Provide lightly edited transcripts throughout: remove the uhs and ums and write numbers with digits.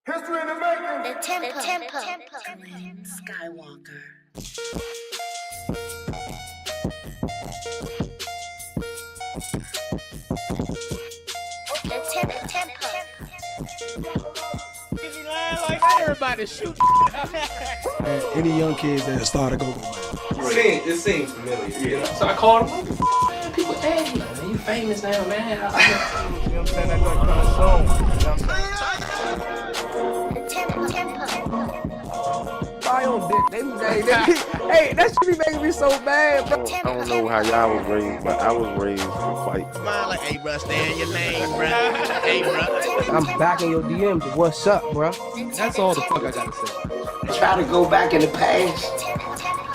History in the making. The tempo. Skywalker. The tempo. Everybody shoot. Any young kids that start to go. It seems familiar, you know. So I called him. People, hey, man, you famous now, man. You know what I'm saying? That's gonna come soon. You know what I'm saying? The tempo. My own dick. Hey, that shit be making me so bad, bro. I don't know how y'all was raised, but I was raised to fight. Smile like, hey, bro, stay in your lane, bro. Hey, bro. I'm back in your DMs. What's up, bro? That's all the fuck I gotta say. Try to go back in the past,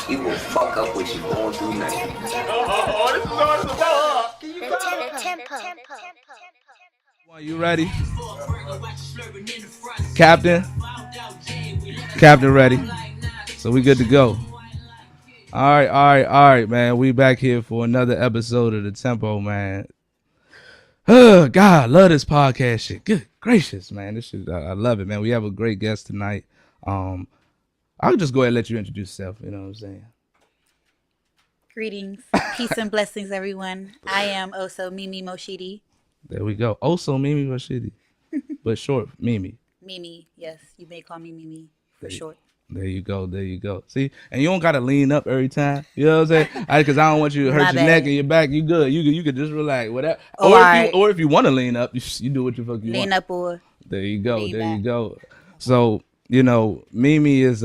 he will fuck up what you won't do nothing. The tempo. You ready? Captain ready. So we good to go. All right, man. We back here for another episode of The Tempo, man. Oh, God, love this podcast shit. Good gracious, man. This shit, I love it, man. We have a great guest tonight. I'll just go ahead and let you introduce yourself. You know what I'm saying? Greetings, peace and blessings, everyone. I am also Mimi Motshidi. There we go. Also, Mimi Motshidi, but short, Mimi. Mimi, yes, you may call me Mimi for short. There you go. See, and you don't gotta lean up every time. You know what I'm saying? Because I don't want you to hurt your neck and your back. You good? You could just relax. Whatever. Or if you want to lean up, you do what the fuck you want. Lean up or there you go. lean There back. you go. So Mimi is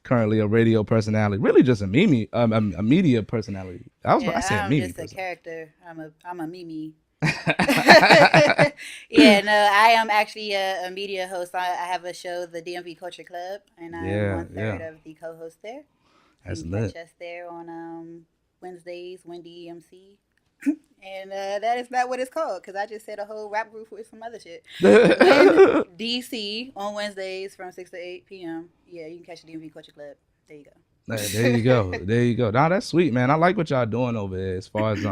currently a radio personality. Really, just a media personality. I said I'm Mimi. just a character. I'm a Mimi. Yeah, no, I am actually a media host. I have a show, the DMV Culture Club, and I'm one third of the co-host there. That's you can lit. catch us there on Wednesdays, Wendy EMC. And that is not what it's called, because I just said a whole rap group with some other shit. And DC on Wednesdays from 6 to 8 p.m. Yeah, you can catch the DMV Culture Club. There you go. There you go. Now that's sweet, man. I like what y'all doing over there as far as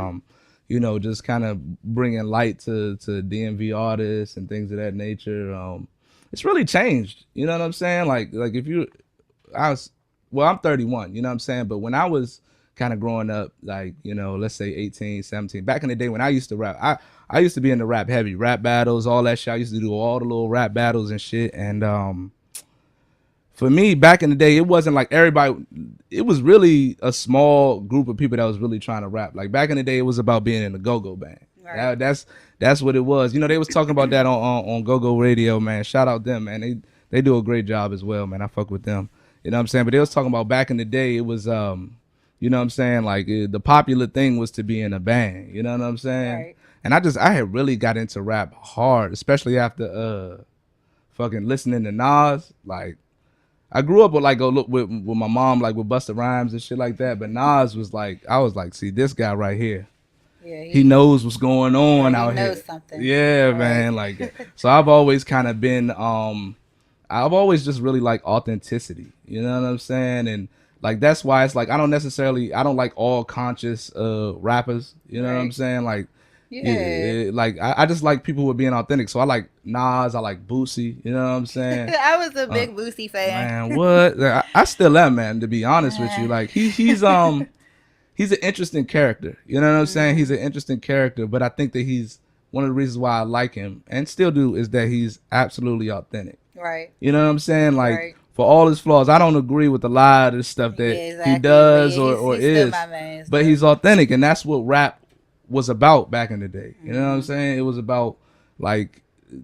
just kind of bringing light to DMV artists and things of that nature. It's really changed. You know what I'm saying? Like if I'm 31. You know what I'm saying? But when I was kind of growing up, like let's say 18, 17, back in the day when I used to rap, I used to be into rap heavy, rap battles, all that shit. I used to do all the little rap battles and shit, and for me, back in the day, it wasn't like everybody. It was really a small group of people that was really trying to rap. Like back in the day, it was about being in a go-go band. Right. That's what it was. They was talking about that on Go-Go Radio, man. Shout out them, man. They do a great job as well, man. I fuck with them. You know what I'm saying? But they was talking about back in the day, it was you know what I'm saying? Like the popular thing was to be in a band. You know what I'm saying? Right. And I had really got into rap hard, especially after fucking listening to Nas, like. I grew up with with my mom, like with Busta Rhymes and shit like that. But Nas was like, I was like, see this guy right here. Yeah, He knows what's going on out he here. knows something. Yeah, Right. man. Like, so I've always kind of been, I've always just really like authenticity. You know what I'm saying? And like that's why it's like I don't like all conscious rappers. You know what I'm Right. saying? Like. Yeah. Like I just like people who are being authentic. So I like Nas, I like Boosie, you know what I'm saying? I was a big Boosie fan. Man, what? I still am, man, to be honest with you. Like he's an interesting character. You know what I'm saying? He's an interesting character, but I think that he's one of the reasons why I like him and still do is that he's absolutely authentic. Right. You know what I'm saying? Like Right. for all his flaws, I don't agree with a lot of the stuff that exactly. he does Yeah, or he's still is. my man, But still. he's authentic, and that's what rap was about back in the day. You know what I'm saying? It was about like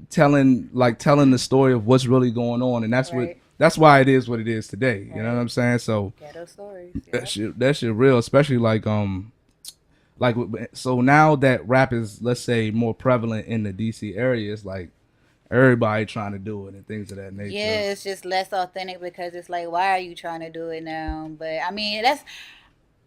telling the story of what's really going on, and that's Right. that's why it is what it is today. You know Right. what I'm saying? So Ghetto stories. Yeah. that shit real, especially so now that rap is, let's say, more prevalent in the DC area, it's like everybody trying to do it and things of that nature. Yeah, it's just less authentic because it's like, why are you trying to do it now? But I mean,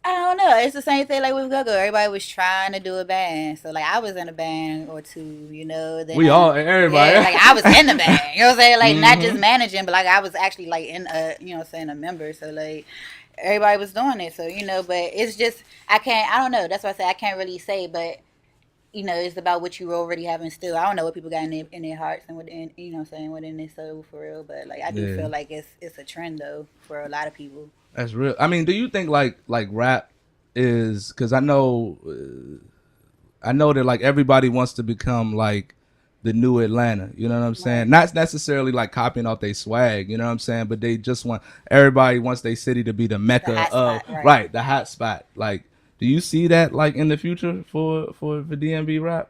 I don't know. It's the same thing like with Go-Go. Everybody was trying to do a band. So like I was in a band or two, Then everybody. Yeah, like I was in the band. You know what I'm saying? Like not just managing, but like I was actually like in a, a member. So like everybody was doing it. So, but it's just I don't know. That's why I say I can't really say, but you know, it's about what you already have instilled. I don't know what people got in their hearts and within, you know what I'm saying, within their soul for real. But like, I do Yeah. feel like it's a trend though for a lot of people. That's real. I mean, do you think like rap is, because I know that like everybody wants to become like the new Atlanta, you know what I'm saying? Not necessarily like copying off their swag, you know what I'm saying? But they just want, everybody wants their city to be the mecca hot of spot, right. the hot spot. Like, do you see that like in the future for DMV rap?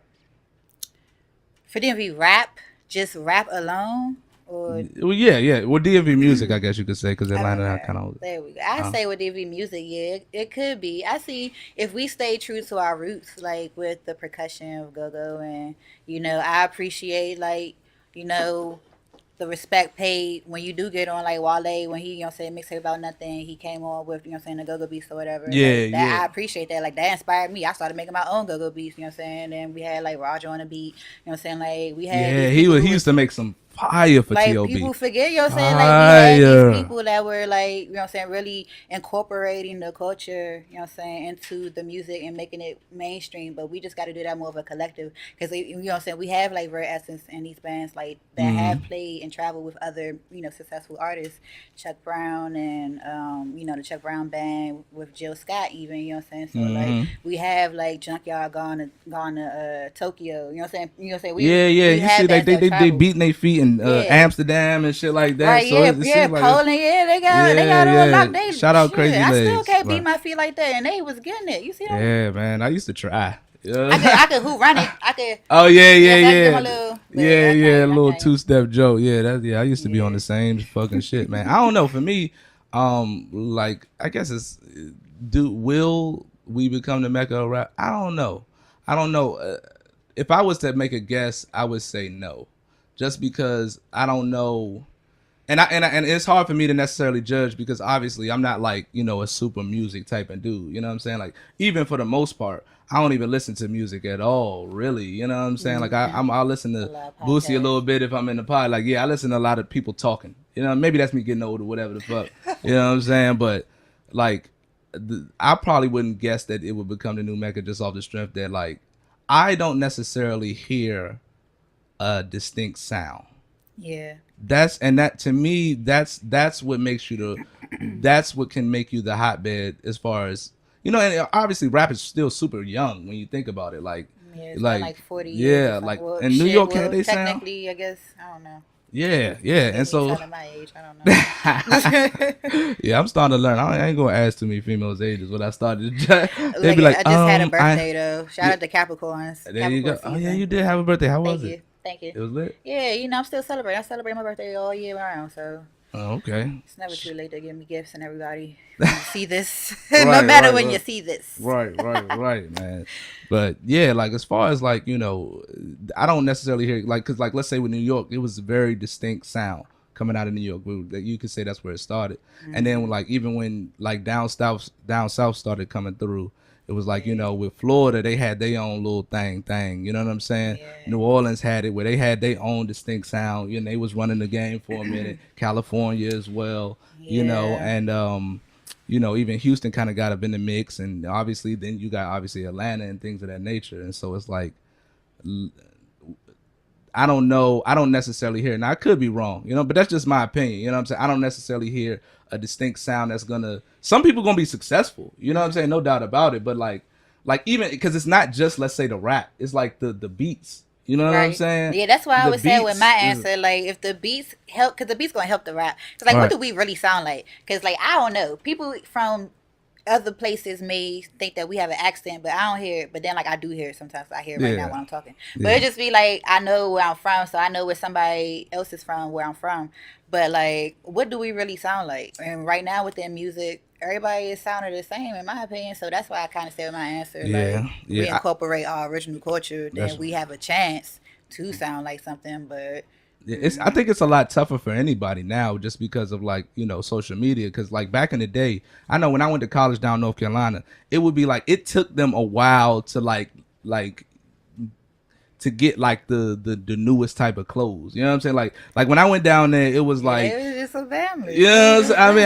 For DMV rap, just rap alone, or Well, yeah. Well, DMV music, I guess you could say, because Atlanta okay. kind of. There we go. I say with DV music, yeah, it could be. I see if we stay true to our roots, like with the percussion of go-go, and you know, I appreciate like, you know, the respect paid when you do get on like Wale when he, you know, said mixtape about nothing. He came on with, you know, saying the go-go beats or whatever. Yeah, like, that, yeah. I appreciate that. Like that inspired me. I started making my own go-go beats. You know what I'm saying? And we had like Roger on the beat. You know what I'm saying? Like we had. Yeah, these he people was. He who used to make some fire for like T.O.B. people forget, you know what I'm saying? Like we had Fire. these people that were like, you know what I'm saying, really incorporating the culture, you know what I'm saying, into the music and making it mainstream. But we just got to do that more of a collective, because you know what I'm saying, we have like Rare Essence and these bands like that have played and traveled with other, you know, successful artists, Chuck Brown and you know, the Chuck Brown band with Jill Scott even, you know what I'm saying. So like we have like Junkyard gone to Tokyo, you know what I'm saying. You know what I'm saying. We Yeah. You have see, bands they that travel. beating their feet in Yeah. Amsterdam and shit like that. Right, So yeah, it yeah, seems like Poland, yeah, they got it on lock. They, Shout out shit, Crazy I Legs. still can't beat Right. my feet like that, and they was getting it. You see that? Yeah, man. I used to try. Yeah. I could who run it. I could. Oh that's yeah. my little- but Yeah, I a can't- little I can't. 2-step joke. Yeah, I used to be on the same fucking shit, man. I don't know. For me, like I guess it's will we become the mecca of rap? I don't know. If I was to make a guess, I would say no, just because I don't know. And it's hard for me to necessarily judge, because obviously I'm not like, you know, a super music type of dude. You know what I'm saying? Like, even for the most part, I don't even listen to music at all, really. You know what I'm saying? Like I'll listen to lot of Boosie a podcasts. little bit if I'm in the pod. Like, yeah, I listen to a lot of people talking. You know, maybe that's me getting old or whatever the fuck. You know what I'm saying? But like, I probably wouldn't guess that it would become the new mecca just off the strength that like I don't necessarily hear a distinct sound. Yeah. That to me, that's what makes you that's what can make you the hotbed, as far as, you know. And obviously rap is still super young when you think about it, like Yeah, it's been like 40 years. yeah, or something. like Well, in New shit, York well, had they sound, technically, I guess, I don't know. yeah, and Me so telling my age, I don't know. yeah, I'm starting to learn. I ain't gonna ask too many females' ages when I started. They'd be like, I just had a birthday though. Shout out to Capricorns. There you go. Capricorn Oh yeah, season. you did have a birthday. How was Thank it? you. Thank you. It was lit. Yeah, you know, I'm still celebrating. I celebrate my birthday all year round, so Oh, okay. it's never too late to give me gifts, and everybody when you see this. Right, No matter right, when right. you see this. Right, man. But yeah, like as far as like, you know, I don't necessarily hear like, cause like let's say with New York, it was a very distinct sound coming out of New York. That you could say that's where it started. And then like even when like down south started coming through, it was like, you know, with Florida, they had their own little thing. You know what I'm saying? Yeah. New Orleans had it where they had their own distinct sound. You know, they was running the game for a minute. California as well. You know, Yeah. and you know, even Houston kind of got up in the mix, and obviously then you got obviously Atlanta and things of that nature. And so it's like, I don't know. I don't necessarily hear it. Now I could be wrong, you know, but that's just my opinion. You know what I'm saying? I don't necessarily hear a distinct sound that's gonna, some people gonna be successful, you know what I'm saying? No doubt about it. But like even, because it's not just, let's say, the rap, it's like the beats. You know what I'm saying? Yeah, that's why I The always say with my beats is- answer, like if the beats help, because the beats gonna help the rap. Because like, Right. what do we really sound like? Because like I don't know, people from other places may think that we have an accent, but I don't hear it. But then like I do hear it sometimes. I hear it right Yeah. now when I'm talking. But it just be like I know where I'm from, so I know where somebody else is from, where I'm from. But like, what do we really sound like? And right now within music, everybody is sounding the same, in my opinion. So that's why I kind of said my answer. Yeah, Like, yeah, we incorporate our original culture, That's- then we have a chance to sound like something. But Yeah, I think it's a lot tougher for anybody now, just because of like, you know, social media. Because like back in the day, I know when I went to college down in North Carolina, it would be like it took them a while to like to get like the newest type of clothes. You know what I'm saying? Like when I went down there, it was like, it was just a family. you know what I'm saying? I mean,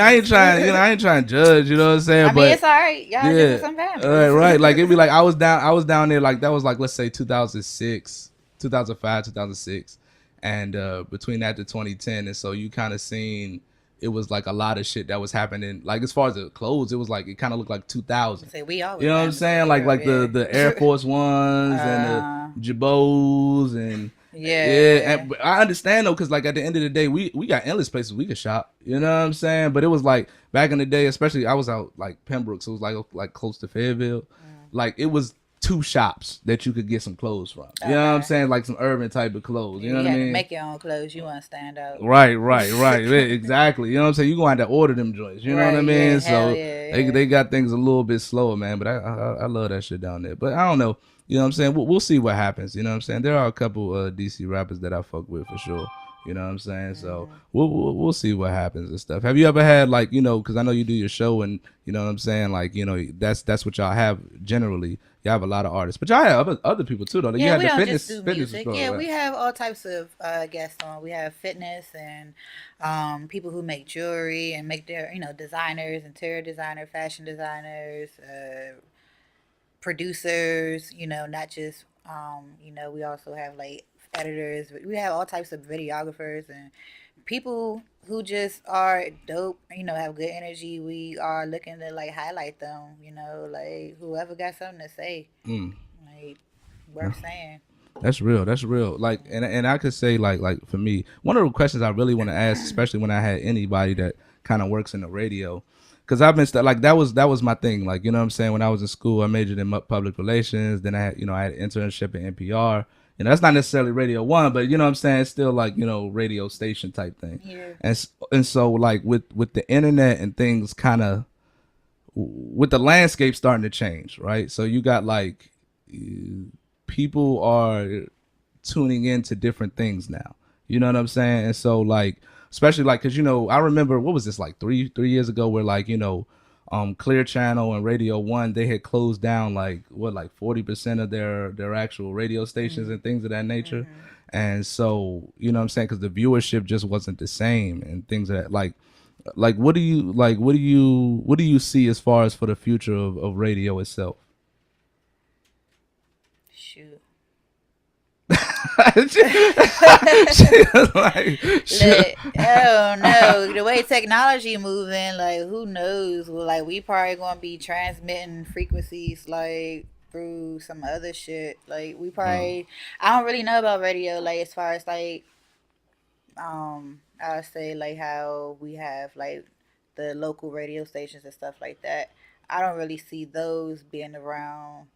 I ain't trying to judge, you know what I'm saying? I mean, but it's all right. Y'all just some family. right. Like it'd be like I was down there, like that was like, let's say 2006, 2005, 2006. And between that to 2010, and so you kind of seen it was like a lot of shit that was happening. Like as far as the clothes, it was like it kind of looked like 2000. Say we always, you know what I'm saying? Like the Air Force Ones and the Jabos and And I understand though, because like at the end of the day, we got endless places we could shop. You know what I'm saying? But it was like back in the day, especially I was out like Pembroke, so it was like close to Fayetteville. Like it was 2 shops that you could get some clothes from. You know what I'm saying? Like some urban type of clothes. You know what I mean? Make your own clothes. You want to stand out. Right. Exactly. You know what I'm saying? You gonna have to order them joints. You know what I mean? So they got things a little bit slower, man. But I love that shit down there. But I don't know. You know what I'm saying? We'll see what happens. You know what I'm saying? There are a couple DC rappers that I fuck with for sure. You know what I'm saying? So we'll see what happens and stuff. Have you ever had like, you know, because I know you do your show and you know what I'm saying, like, you know, that's what y'all have generally. You have a lot of artists, but y'all have other people too, though. You have we the don't fitness, just do fitness music. story, Yeah, right? we have all types of guests on. We have fitness and people who make jewelry and make their, you know, designers, interior designer, fashion designers, producers. You know, not just you know, we also have like editors. We have all types of videographers and people who just are dope, you know, have good energy. We are looking to like highlight them, you know, like whoever got something to say, like worth saying. That's real. Like, and I could say like for me, one of the questions I really want to ask, especially when I had anybody that kind of works in the radio, because I've been like that was my thing. Like, you know what I'm saying? When I was in school, I majored in public relations. Then I had an internship at NPR. You know, that's not necessarily Radio 1, but you know what I'm saying? It's still like, you know, radio station type thing. Yeah. And so like with the internet and things kind of, with the landscape starting to change, right? So you got like, people are tuning into different things now. You know what I'm saying? And so like, especially like, cause you know, I remember, what was this, like three years ago, where like, you know, Clear Channel and Radio 1, they had closed down like 40% of their actual radio stations and things of that nature. And so, you know what I'm saying, because the viewership just wasn't the same and things of that like what do you see as far as for the future of radio itself? Shoot. Like, oh no, the way technology moving, like who knows? Well, like we probably gonna be transmitting frequencies like through some other shit. Like we probably, I don't really know about radio. Like as far as like, I would say like how we have like the local radio stations and stuff like that. I don't really see those being around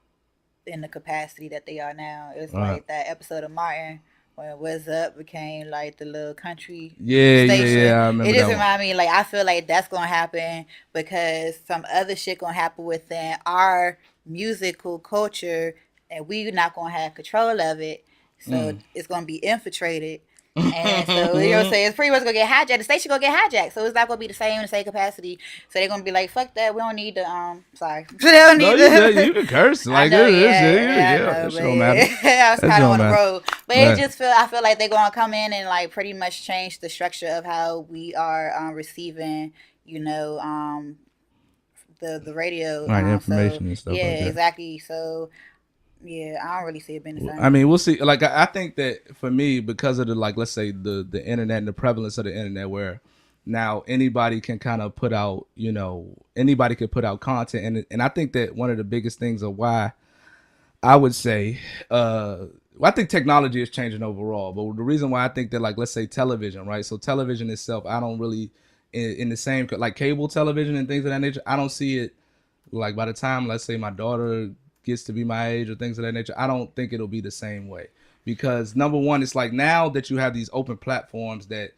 in the capacity that they are now. It's like that episode of Martin when What's Up became like the little country station. Yeah, I remember it just that remind me, like I feel like that's gonna happen because some other shit gonna happen within our musical culture and we're not gonna have control of it. So it's gonna be infiltrated. And so you know what I'm saying, it's pretty much gonna get hijacked. The station gonna get hijacked, so it's not gonna be the same capacity. So they're gonna be like, "Fuck that, we don't need the sorry." They don't need you can curse like know, this. I Don't matter. I was kind of on the road, but Right. I feel like they're gonna come in and like pretty much change the structure of how we are receiving, you know, the radio information and stuff. Yeah, like that. exactly. So. Yeah, I don't really see it being the same. I mean, we'll see. Like, I think that for me, because of the, like, let's say the internet and the prevalence of the internet, where now anybody can kind of put out, you know, anybody could put out content. And I think that one of the biggest things of why I would say, I think technology is changing overall. But the reason why I think that, like, let's say television, right? So television itself, I don't really, in the same, like cable television and things of that nature, I don't see it, like, by the time, let's say my daughter gets to be my age or things of that nature, I don't think it'll be the same way. Because number one, it's like now that you have these open platforms that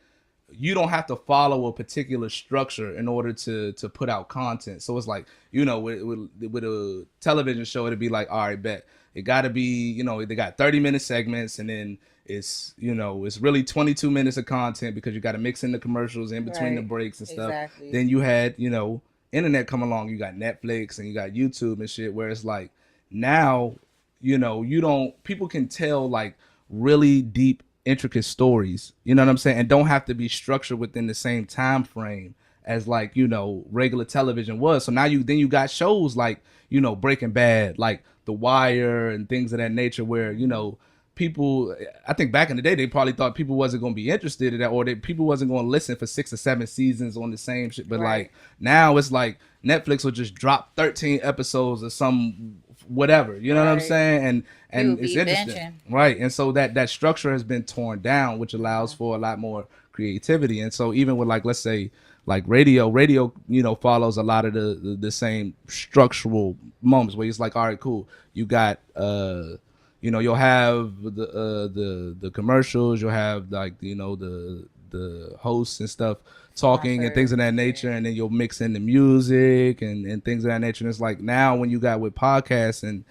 you don't have to follow a particular structure in order to put out content. So it's like, you know, with a television show, it'd be like, all right, bet. It got to be, you know, they got 30-minute segments and then it's, you know, it's really 22 minutes of content because you got to mix in the commercials in between the breaks and stuff. Exactly. Then you had, you know, internet come along, you got Netflix and you got YouTube and shit, where it's like, now you know, people can tell like really deep, intricate stories, you know what I'm saying, and don't have to be structured within the same time frame as like, you know, regular television was. So now you got shows like, you know, Breaking Bad, like The Wire and things of that nature where, you know, people, I think back in the day, they probably thought people wasn't going to be interested in that, or that people wasn't going to listen for 6 or 7 seasons on the same shit. But like now it's like Netflix will just drop 13 episodes or some whatever, you know what I'm saying? And it's interesting. Right. And so that structure has been torn down, which allows for a lot more creativity. And so even with like, let's say like radio, you know, follows a lot of the same structural moments where it's like, all right, cool. You got, you know, you'll have the commercials, you'll have like, you know, the hosts and stuff talking and things of that nature, and then you'll mix in the music and things of that nature. And it's like now when you got with podcasts and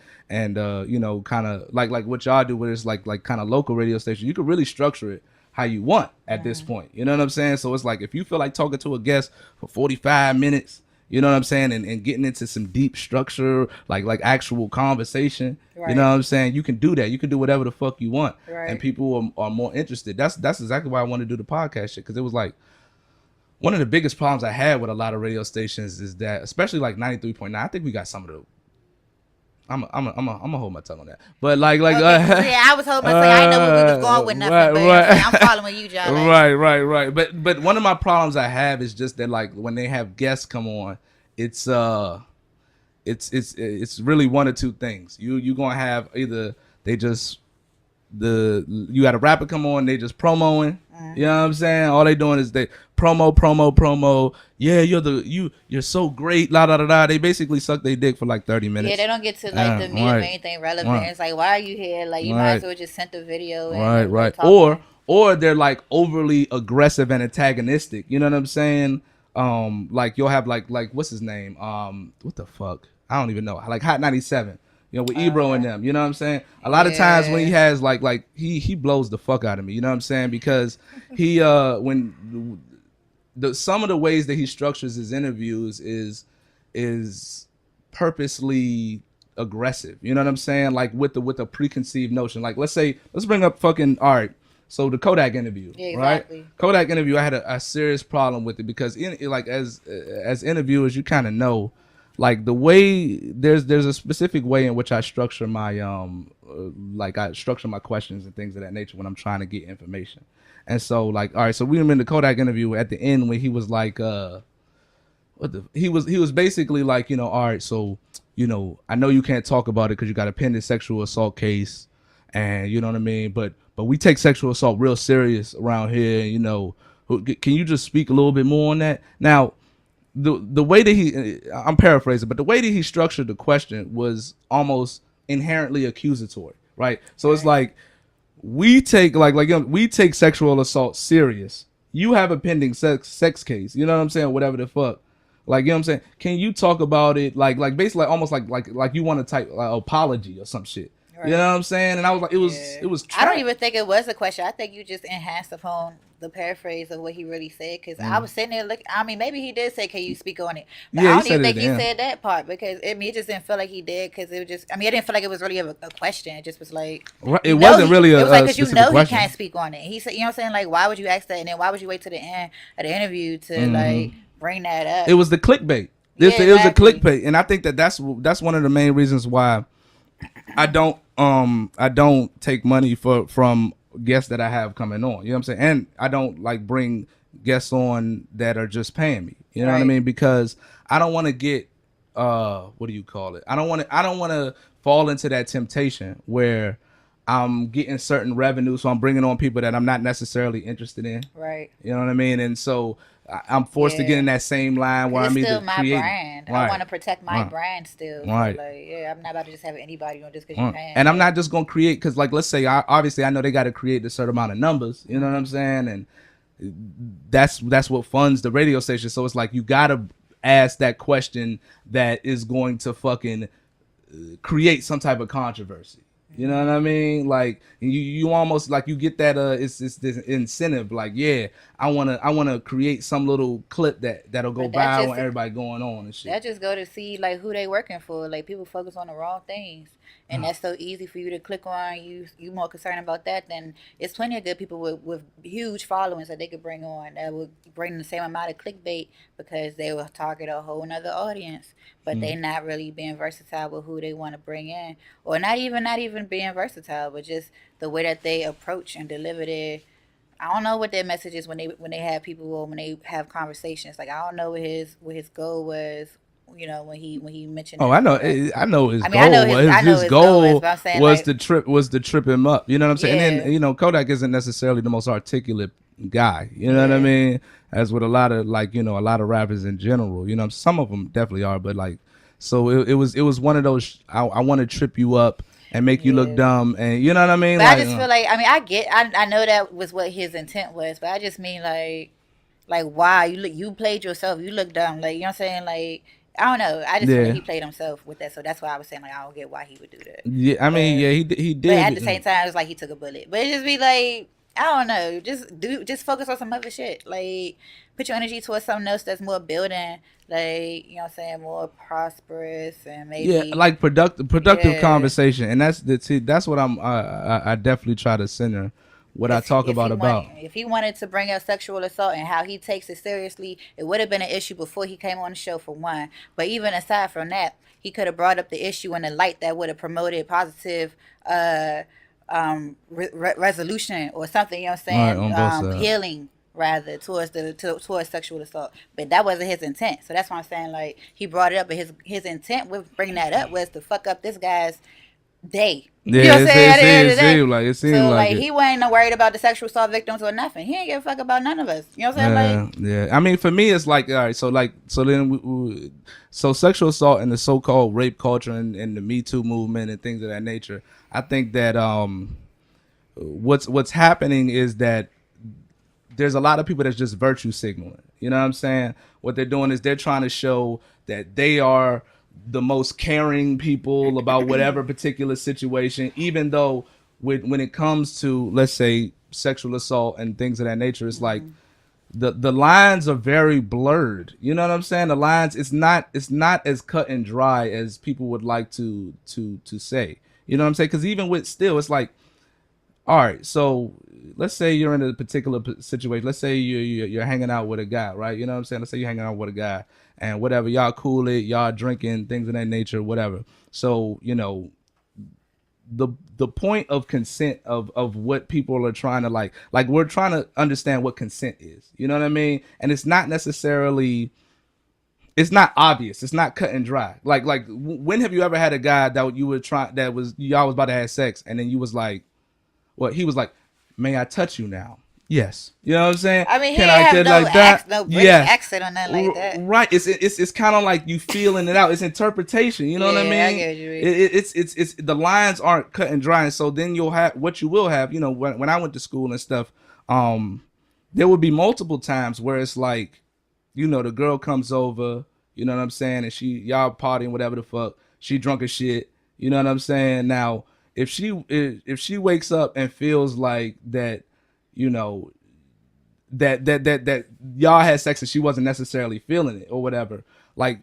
you know, kind of like what y'all do, where it's like kind of local radio station, you could really structure it how you want at this point. You know what I'm saying? So it's like if you feel like talking to a guest for 45 minutes, you know what I'm saying, and getting into some deep structure, like actual conversation, you know what I'm saying, you can do that. You can do whatever the fuck you want, and people are more interested. That's exactly why I wanted to do the podcast shit, because it was like one of the biggest problems I had with a lot of radio stations is that, especially like 93.9, I think we got some of the, I'm gonna hold my tongue on that, but like yeah, I was holding my tongue. I didn't know where we was going with nothing, but I'm following you, John. Right. But one of my problems I have is just that like when they have guests come on, it's really one or two things. You gonna have either they just you got a rapper come on, they just promoing. You know what I'm saying? All they doing is they promo. Yeah, you're so great. La da da da. They basically suck their dick for like 30 minutes. Yeah, they don't get to like the meat of anything relevant. It's like, why are you here? Like you might as well just send the video. And right. Or they're like overly aggressive and antagonistic. You know what I'm saying? Like you'll have like what's his name? What the fuck? I don't even know. Like Hot 97. You know, with Ebro and them, you know what I'm saying? A lot of times when he has like he blows the fuck out of me, you know what I'm saying? Because he when some of the ways that he structures his interviews is purposely aggressive. You know what I'm saying? Like with a preconceived notion. Like let's bring up fucking art. So the Kodak interview, right? Kodak interview, I had a serious problem with it because as interviewers, you kind of know. Like the way there's a specific way in which I structure my I structure my questions and things of that nature when I'm trying to get information. And so like, all right, so we were in the Kodak interview at the end when he was like he was basically like, you know, all right, so, you know, I know you can't talk about it because you got a pending sexual assault case, and you know what I mean, but we take sexual assault real serious around here, you know, can you just speak a little bit more on that? Now the way that I'm paraphrasing, but the way that he structured the question was almost inherently accusatory, right? So it's like we take we take sexual assault serious. You have a pending sex case, you know what I'm saying? Whatever the fuck, like, you know what I'm saying? Can you talk about it like basically almost like you want to type apology or some shit? Right. You know what I'm saying? And I was like, it was. I don't even think it was a question. I think you just enhanced upon the paraphrase of what he really said, because I was sitting there looking. I mean, maybe he did say, "Can you speak on it?" But I don't even think he said that part, because it just didn't feel like he did, because it was just. I mean, it didn't feel like it was really a question. It just was like it wasn't really a. It was like, because you know question. He can't speak on it. He said, you know what I'm saying? Like, why would you ask that, and then why would you wait to the end of the interview to like bring that up? It was the clickbait. It was a clickbait, and I think that's one of the main reasons why I don't take money from guests that I have coming on. You know what I'm saying? And I don't like bring guests on that are just paying me. You know what I mean? Because I don't want to get what do you call it? I don't want to fall into that temptation where I'm getting certain revenue, so I'm bringing on people that I'm not necessarily interested in. Right. You know what I mean? And so I'm forced to get in that same line where I'm either still my brand. I want to protect my brand still. Right. So like, I'm not about to just have anybody on just because you're paying. And I'm not just gonna create because, like, let's say obviously I know they got to create a certain amount of numbers. You know what I'm saying? And that's what funds the radio station. So it's like you gotta ask that question that is going to fucking create some type of controversy. You know what I mean? Like you almost like you get that it's this incentive. Like, yeah, I wanna create some little clip that'll go viral and everybody going on and shit. That just go to see like who they working for. Like people focus on the wrong things. and that's so easy for you to click on. You more concerned about that than it's plenty of good people with huge followings that they could bring on that would bring the same amount of clickbait because they will target a whole nother audience, but they not really being versatile with who they want to bring in, or not even being versatile, but just the way that they approach and deliver their. I don't know what their message is when they have people or when they have conversations. Like I don't know what his goal was. You know when he mentioned. Oh, I know his I goal. mean, I know his goal is, but I'm saying, was like, to trip him up. You know what I'm saying? Yeah. And then Kodak isn't necessarily the most articulate guy. You know what I mean? As with a lot of a lot of rappers in general. You know, some of them definitely are, but like, so it was one of those. I want to trip you up and make you look dumb, and you know what I mean. But like, I just feel like I know that was what his intent was, but I just mean like why you played yourself, you look dumb, like you know what I'm saying, like. I don't know. I just feel like he played himself with that, so that's why I was saying like I don't get why he would do that. Yeah, I mean, he did. But at the same time, it was like he took a bullet. But it just be like I don't know. Just focus on some other shit. Like put your energy towards something else that's more building. Like you know what I'm saying, more prosperous and maybe like productive conversation, and that's what I definitely try to center. What I talk about. If he wanted to bring up sexual assault and how he takes it seriously, it would have been an issue before he came on the show, for one. But even aside from that, he could have brought up the issue in a light that would have promoted positive resolution or something. You know what I'm saying? Healing rather towards sexual assault. But that wasn't his intent. So that's why I'm saying like he brought it up, but his intent with bringing that up was to fuck up this guy's day. Yeah, you know what I'm saying? It seemed like he wasn't worried about the sexual assault victims or nothing. He ain't give a fuck about none of us. You know what I'm saying? Yeah. I mean, for me, it's like, all right. So then sexual assault and the so-called rape culture and the Me Too movement and things of that nature. I think that what's happening is that there's a lot of people that's just virtue signaling. You know what I'm saying? What they're doing is they're trying to show that they are the most caring people about whatever particular situation, even though when it comes to, let's say, sexual assault and things of that nature, it's like the lines are very blurred. You know what I'm saying? The lines, it's not as cut and dry as people would like to say. You know what I'm saying? Because even with still, it's like, all right, so let's say you're in a particular situation. Let's say you're hanging out with a guy, right? You know what I'm saying? Let's say you're hanging out with a guy and whatever, y'all cool it, y'all drinking, things of that nature, whatever. So, you know, the point of consent of what people are trying to like we're trying to understand what consent is. You know what I mean? And it's not necessarily, it's not obvious. It's not cut and dry. Like when have you ever had a guy that you were trying, that was, y'all was about to have sex, and then you was like, well, he was like, may I touch you now? Yes. You know what I'm saying? I mean, he didn't have no British accent on that like that. Right. It's kind of like you feeling it out. It's interpretation. You know what I mean? I get you. It's the lines aren't cut and dry. And so then you'll have what you will have. You know, when I went to school and stuff, there would be multiple times where it's like, you know, the girl comes over. You know what I'm saying? And y'all partying, whatever the fuck. She drunk as shit. You know what I'm saying? Now, if she wakes up and feels like that, you know, that y'all had sex and she wasn't necessarily feeling it or whatever, like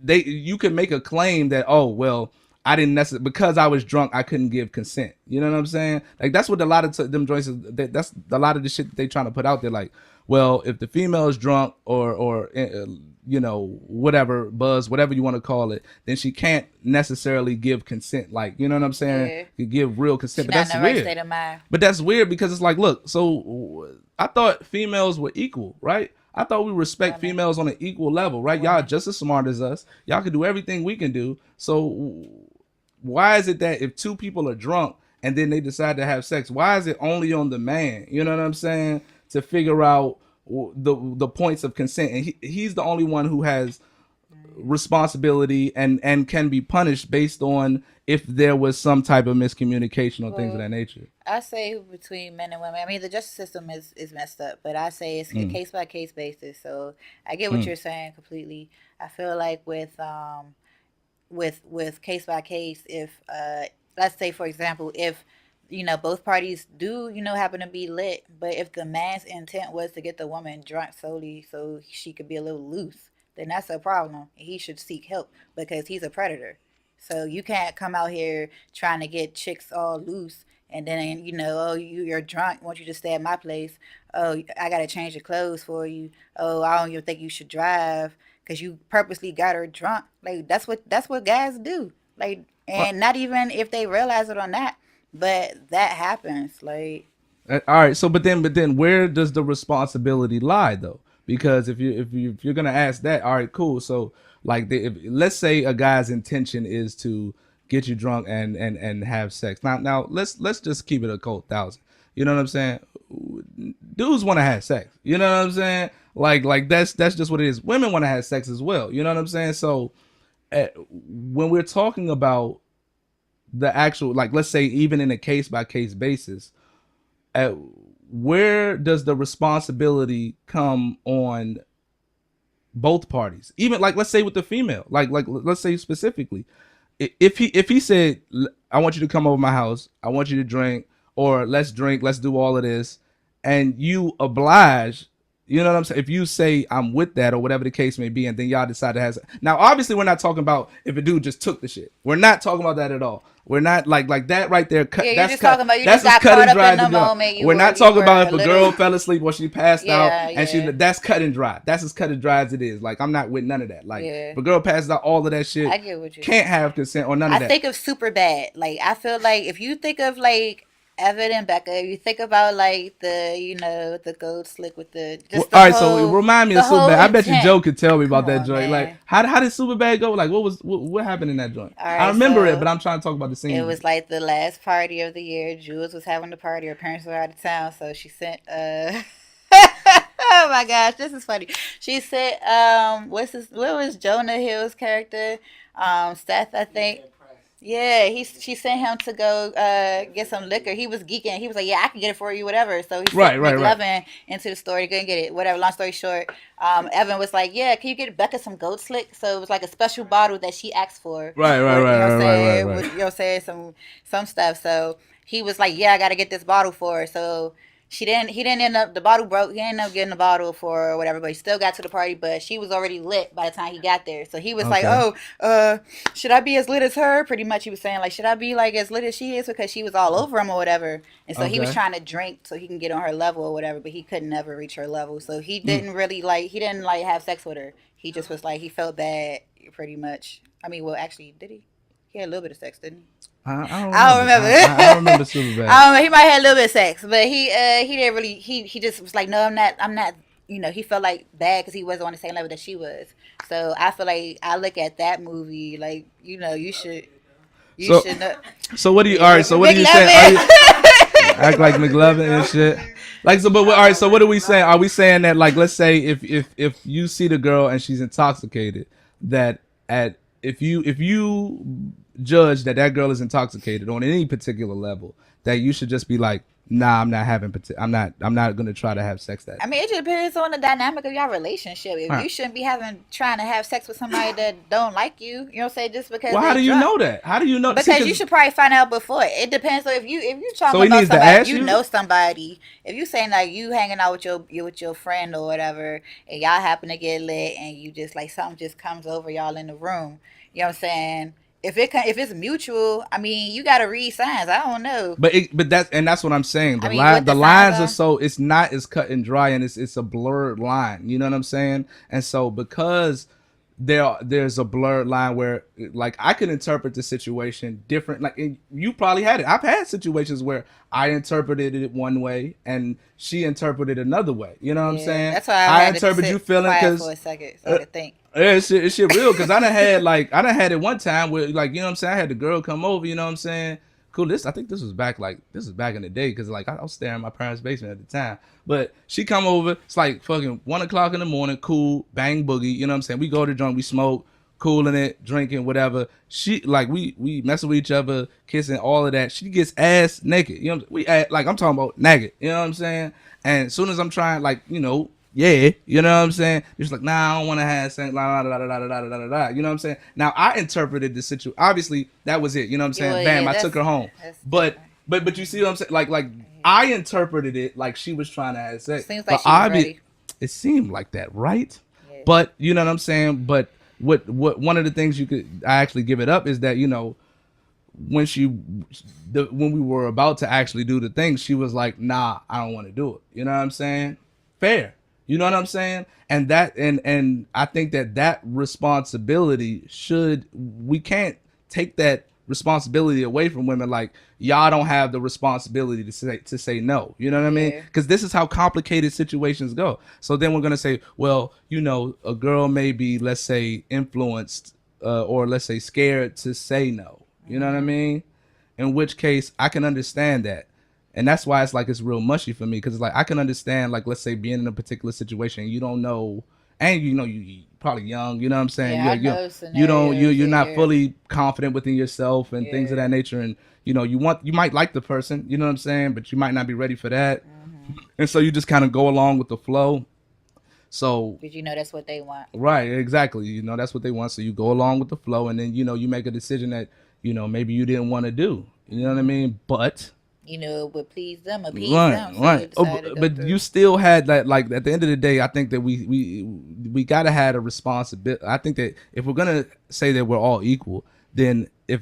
you could make a claim that, oh, well, I didn't necessarily, because I was drunk, I couldn't give consent. You know what I'm saying? Like that's what a lot of them joints, that's a lot of the shit that they trying to put out there. Like, well, if the female is drunk or you know, whatever, buzz, whatever you want to call it, then she can't necessarily give consent. Like, you know what I'm saying? You give real consent. But that's weird. State of mind. But that's weird because it's like, look, so I thought females were equal, right? I thought we respect females on an equal level, right? Y'all just as smart as us. Y'all can do everything we can do. So why is it that if two people are drunk and then they decide to have sex, why is it only on the man? You know what I'm saying? To figure out the points of consent, and he's the only one who has responsibility and can be punished based on if there was some type of miscommunication or things of that nature. I say between men and women, I mean the justice system is messed up, but I say it's a case by case basis. So I get what you're saying completely. I feel like with case by case, if let's say for example, if you know, both parties do, you know, happen to be lit, but if the man's intent was to get the woman drunk solely so she could be a little loose, then that's a problem. He should seek help because he's a predator. So you can't come out here trying to get chicks all loose. And then, oh, you're drunk. I want you to stay at my place. Oh, I got to change the clothes for you. Oh, I don't even think you should drive because you purposely got her drunk. Like, that's what guys do. Like, and not even if they realize it or not, but that happens. Like, all right. So, but then, where does the responsibility lie, though? Because if you're gonna ask that, all right, cool. So, like, let's say a guy's intention is to get you drunk and have sex. Now, let's just keep it a cold thousand. You know what I'm saying? Dudes want to have sex. You know what I'm saying? Like that's just what it is. Women want to have sex as well. You know what I'm saying? So, when we're talking about the actual, like, let's say even in a case by case basis, where does the responsibility come on both parties? Even, like, let's say with the female, like let's say specifically, if he said, I want you to come over my house, I want you to drink, or let's drink, let's do all of this, and you oblige, you know what I'm saying? If you say I'm with that or whatever the case may be, and then y'all decide to have sex. Now, obviously, we're not talking about if a dude just took the shit. We're not talking about that at all. We're not like that right there. yeah, you're that's just cut, talking about you that's just got cut caught and up dry in the to go. moment. We're not talking about if a girl fell asleep or she passed out and that's cut and dry. That's as cut and dry as it is. Like, I'm not with none of that. Like, if a girl passes out, all of that shit, I get what you can't have consent or none of that. I think of Superbad. Like, I feel like if you think of like Evan and Becca, you think about like the gold slick with the just all right, so remind me of Superbad. I bet you Joe could tell me about that joint. Man. Like, how did Superbad go? Like, what happened in that joint? All right, I remember so it, but I'm trying to talk about the scene. It was like the last party of the year. Jules was having the party. Her parents were out of town, so she sent oh my gosh, this is funny. She sent what was Jonah Hill's character? Seth, I think. Yeah, she sent him to go get some liquor. He was geeking. He was like, "Yeah, I can get it for you, whatever." So he sent McLovin into the store to go and get it. Whatever. Long story short, Evan was like, "Yeah, can you get Becca some Gold Slick?" So it was like a special bottle that she asked for. Right. You know what I'm saying? Some stuff. So he was like, "Yeah, I got to get this bottle for her." So he didn't end up, the bottle broke. He ended up getting the bottle for her or whatever, but he still got to the party, but she was already lit by the time he got there. So he was like, should I be as lit as her? Pretty much he was saying, like, should I be like as lit as she is? Because she was all over him or whatever. And so he was trying to drink so he can get on her level or whatever, but he could never reach her level. So he didn't really he didn't have sex with her. He just was like, he felt bad pretty much. I mean, well, actually, did he? He had a little bit of sex, didn't he? I don't remember. I don't remember Superbad. He might have had a little bit of sex, but he didn't really. He just was like, no, I'm not. He felt like bad because he wasn't on the same level that she was. So I feel like I look at that movie like, you should know. So what do you? All right. So what are you saying? Act like McLovin and shit. Like, so, but all right. So what are we saying? Are we saying that, like, let's say if you see the girl and she's intoxicated, that if you judge that girl is intoxicated on any particular level, that you should just be like, nah, I'm not gonna try to have sex that. I mean, it just depends on the dynamic of your relationship. If you shouldn't be trying to have sex with somebody that don't like you, you know what I'm saying, just because. Well, how do you know that? How do you know? Because you should probably find out before. It depends. So if you talking so about somebody, you know somebody. If you saying like you hanging out with your friend or whatever, and y'all happen to get lit, and you just like something just comes over y'all in the room, you know what I'm saying? If it's mutual, I mean, you gotta read signs. I don't know. But that's what I'm saying. The lines are so, it's not as cut and dry, and it's a blurred line. You know what I'm saying? And so because there's a blurred line where, like, I can interpret the situation different. Like, you probably had it. I've had situations where I interpreted it one way and she interpreted it another way. You know what I'm saying? That's why I interpret you feeling because for a second, so I could think. Yeah, it's shit real, because I done had it one time where, like, you know what I'm saying, I had the girl come over, you know what I'm saying, cool, I think this was back in the day, because, like, I was staying in my parents' basement at the time, but she come over, it's like fucking 1 o'clock in the morning, cool, bang boogie, you know what I'm saying, we go to drunk, we smoke, cooling it, drinking, whatever, she, like, we messing with each other, kissing, all of that, she gets ass naked, you know, like, I'm talking about naked, you know what I'm saying, and as soon as I'm trying, like, you know what I'm saying? It's like, nah, I don't want to have sex, you know what I'm saying? Now, I interpreted the situation. Obviously, that was it, you know what I'm saying? Bam, I took her home. But you see what I'm saying? Like I interpreted it like she was trying to have sex. Seems like she was ready. It seemed like that, right? Yeah. But, you know what I'm saying? But what one of the things I actually give it up is that, you know, when when we were about to actually do the thing, she was like, nah, I don't want to do it. You know what I'm saying? Fair. You know what I'm saying? And that, and I think that responsibility we can't take that responsibility away from women. Like, y'all don't have the responsibility to say no. You know what I mean? Because this is how complicated situations go. So then we're going to say, well, you know, a girl may be, let's say, influenced or let's say scared to say no. You know what I mean? In which case, I can understand that. And that's why it's like it's real mushy for me, because it's like I can understand, like, let's say being in a particular situation, you don't know, and you know you probably young, you know what I'm saying? Yeah, you're not fully confident within yourself and things of that nature, and you know you might like the person, you know what I'm saying, but you might not be ready for that, and so you just kind of go along with the flow. So, because you know that's what they want. Right, exactly. You know that's what they want, so you go along with the flow, and then you know you make a decision that you know maybe you didn't want to do. You know what I mean? But you know, it would please them, appease them. So right. But you still had that, like, at the end of the day, I think that we gotta have a responsibility. I think that if we're gonna say that we're all equal, then if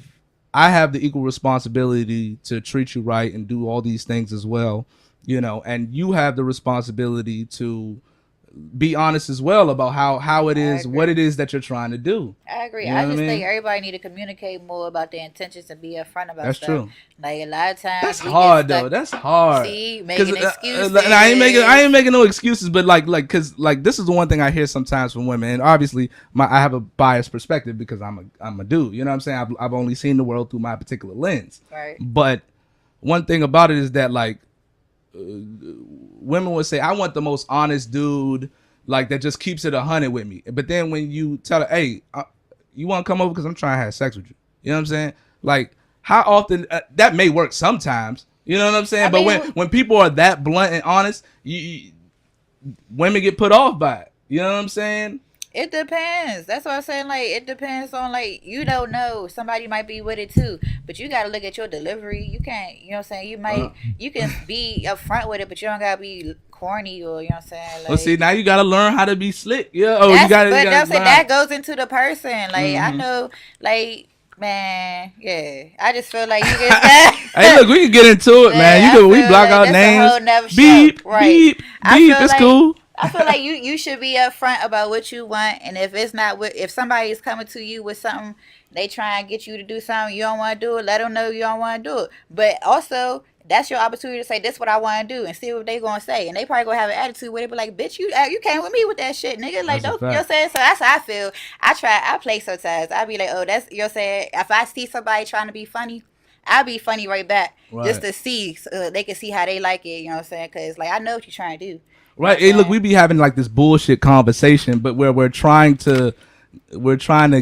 I have the equal responsibility to treat you right and do all these things as well, you know, and you have the responsibility to be honest as well about how it is, what it is that you're trying to do. I agree. You know I just what think everybody need to communicate more about their intentions and be upfront about That's stuff. true. Like a lot of times that's hard though. That's hard. See, making excuses. And I ain't making no excuses, but like because like this is the one thing I hear sometimes from women, and obviously I have a biased perspective because I'm a dude. You know what I'm saying? I've only seen the world through my particular lens. Right. But one thing about it is that like women would say, I want the most honest dude, like that just keeps it 100 with me. But then when you tell her, hey, you want to come over because I'm trying to have sex with you. You know what I'm saying? Like, how often that may work sometimes. You know what I'm saying? But when people are that blunt and honest, women get put off by it. You know what I'm saying? It depends. That's what I'm saying. Like, it depends on, like, you don't know. Somebody might be with it too, but you got to look at your delivery. You can't, you know what I'm saying? You can be upfront with it, but you don't got to be corny or, you know what I'm saying? Like, well, see, now you got to learn how to be slick. Yeah. Oh, but that goes into the person. Like, I know, like, man, yeah. I just feel like you get that. Hey, look, we can get into it, man. We block out names. Beep, right. Beep. It's cool. I feel like you should be upfront about what you want, and if it's not if somebody is coming to you with something, they try and get you to do something you don't want to do it, let them know you don't want to do it. But also, that's your opportunity to say, this is what I want to do, and see what they gonna say. And they probably gonna have an attitude where they be like, bitch, you came with me with that shit, nigga. Like, don't, you know what I'm saying? So that's how I feel. I play sometimes. I be like, oh, that's, you know what I'm saying? If I see somebody trying to be funny, I'll be funny right back, just to see, so they can see how they like it, you know what I'm saying? Because, like, I know what you're trying to do. Right. Hey, look, we be having like this bullshit conversation, but where we're trying to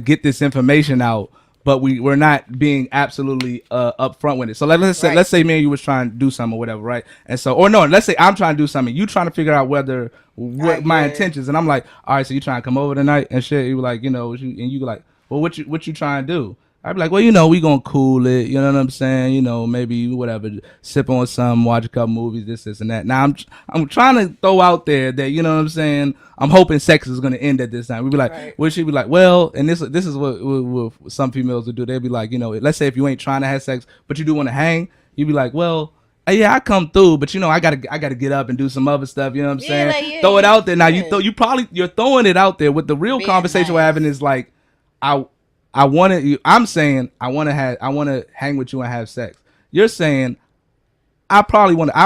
get this information out, but we're not being absolutely upfront with it. So let's say me and you was trying to do something or whatever, right? And so, or no, let's say I'm trying to do something, you trying to figure out what my intentions, and I'm like, all right, so you trying to come over tonight and shit? You like, you know, and you like, well, what you trying to do? I'd be like, well, you know, we gonna cool it. You know what I'm saying? You know, maybe whatever, sip on some, watch a couple movies, this and that. Now I'm trying to throw out there that, you know what I'm saying, I'm hoping sex is gonna end at this time. We'd be like, well, she'd be like, well, and this is what some females would do. They'd be like, you know, let's say if you ain't trying to have sex, but you do want to hang, you'd be like, well, yeah, I come through, but you know, I gotta get up and do some other stuff. You know what I'm saying? Like, throw it out there. Now you're throwing it out there. With the real conversation we're having is like, I'm saying I want to hang with you and have sex. You're saying I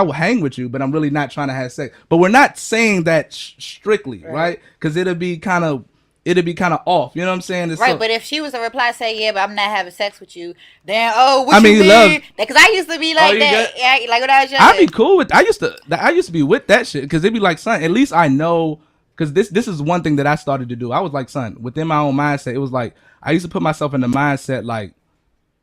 will hang with you, but I'm really not trying to have sex. But we're not saying that strictly, right? Because it'll be kind of off. You know what I'm saying? Right. But if she was to reply, say, yeah, but I'm not having sex with you, then what you mean? Because I used to be like that. Yeah, like when I was young. I'd be cool with. I used to be with that shit because it'd be like, son, at least I know. Because this is one thing that I started to do. I was like, son, within my own mindset, it was like, I used to put myself in the mindset like,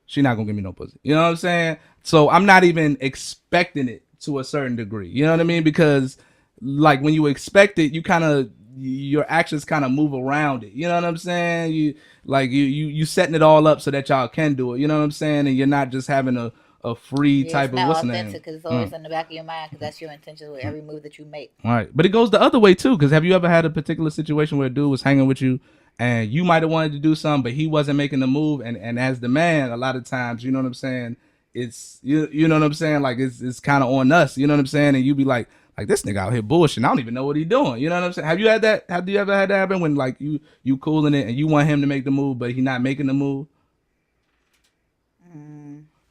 she not gonna give me no pussy. You know what I'm saying? So I'm not even expecting it to a certain degree. You know what I mean? Because like when you expect it, your actions kind of move around it. You know what I'm saying? You setting it all up so that y'all can do it. You know what I'm saying? And you're not just having a free type of what's name. Because it's always in the back of your mind, because that's your intention with every move that you make. All right, but it goes the other way too. Because have you ever had a particular situation where a dude was hanging with you and you might have wanted to do something, but he wasn't making the move. And as the man, a lot of times, you know what I'm saying, it's you know what I'm saying, like it's kind of on us, you know what I'm saying, and you be like this nigga out here bullshitting. I don't even know what he doing. You know what I'm saying? Have you had that? Have you ever had that happen when like you cooling it and you want him to make the move, but he not making the move?